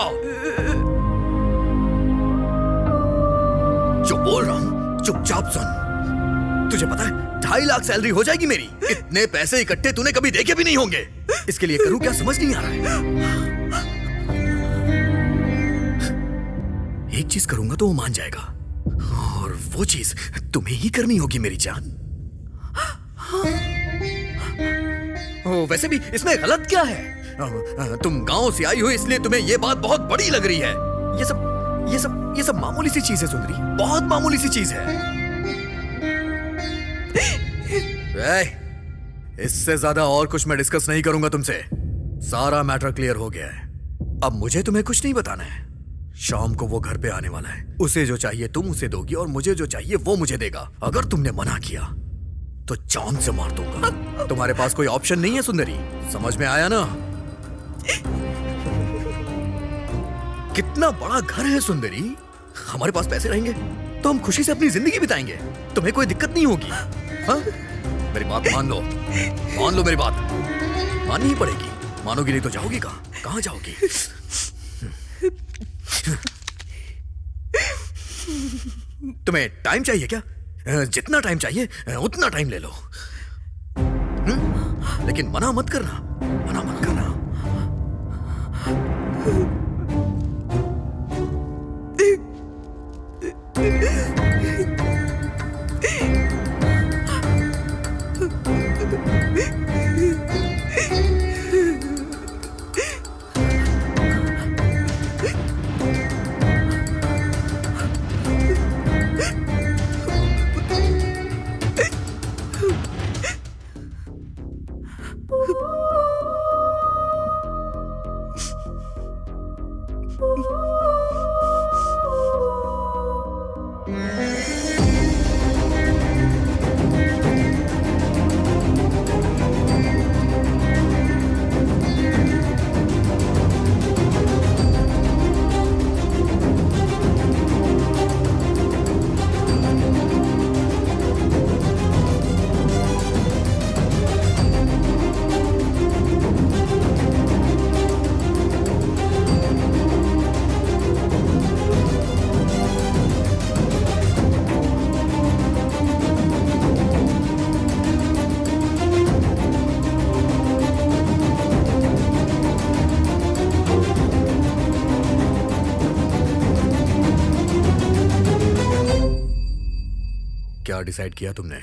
A: जो बोल रहा हूँ चुपचाप सुन। तुझे पता है 2.5 लाख सैलरी हो जाएगी मेरी। इतने पैसे इकट्ठे तूने कभी देखे भी नहीं होंगे। इसके लिए करूँ क्या समझ नहीं आ रहा है। एक चीज करूंगा तो वो मान जाएगा, और वो चीज तुम्हें ही करनी होगी मेरी जान। वैसे भी इसमें गलत क्या है? तुम गांव से आई हो इसलिए तुम्हें ये बात बहुत बड़ी लग रही है। ये सब मामूली सी चीज है सुंदरी, बहुत मामूली सी चीज है। इससे ज्यादा और कुछ मैं डिस्कस नहीं करूंगा तुमसे। सारा मैटर क्लियर हो गया है। अब मुझे तुम्हें कुछ नहीं बताना है। शाम को वो घर पे आने वाला है। उसे जो चाहिए तुम उसे दोगी और मुझे जो चाहिए वो मुझे देगा। अगर तुमने मना किया तो जान से मार दूंगा। तुम्हारे पास कोई ऑप्शन नहीं है सुंदरी, समझ में आया ना? कितना बड़ा घर है सुंदरी। हमारे पास पैसे रहेंगे तो हम खुशी से अपनी जिंदगी बिताएंगे। तुम्हें कोई दिक्कत नहीं होगी। हाँ? मेरी बात मान लो मेरी बात माननी ही पड़ेगी। मानोगी नहीं तो जाओगी कहाँ जाओगी? तुम्हें टाइम चाहिए क्या? जितना टाइम चाहिए उतना टाइम ले लो। लेकिन मना मत करना। क्या डिसाइड किया तुमने?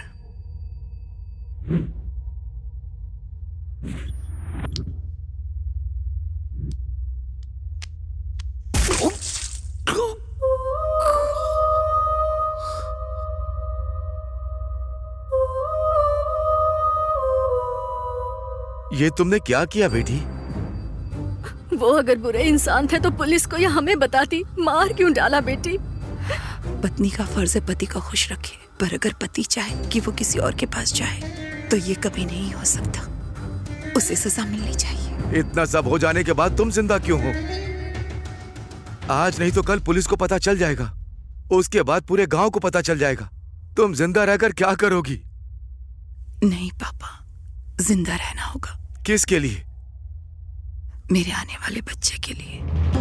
D: ये तुमने क्या किया बेटी?
E: वो अगर बुरे इंसान थे तो पुलिस को या हमें बताती। मार क्यों डाला बेटी?
F: पत्नी का फर्ज है पति को खुश रखे, पर अगर पति चाहे कि वो किसी और के पास जाए तो ये कभी नहीं हो सकता। उसे सजा मिलनी चाहिए।
D: इतना सब हो जाने के बाद तुम जिंदा क्यों हो? आज नहीं तो कल पुलिस को पता चल जाएगा, उसके बाद पूरे गांव को पता चल जाएगा। तुम जिंदा रहकर क्या करोगी?
F: नहीं पापा, जिंदा रहना होगा।
D: किसके लिए?
F: मेरे आने वाले बच्चे के लिए।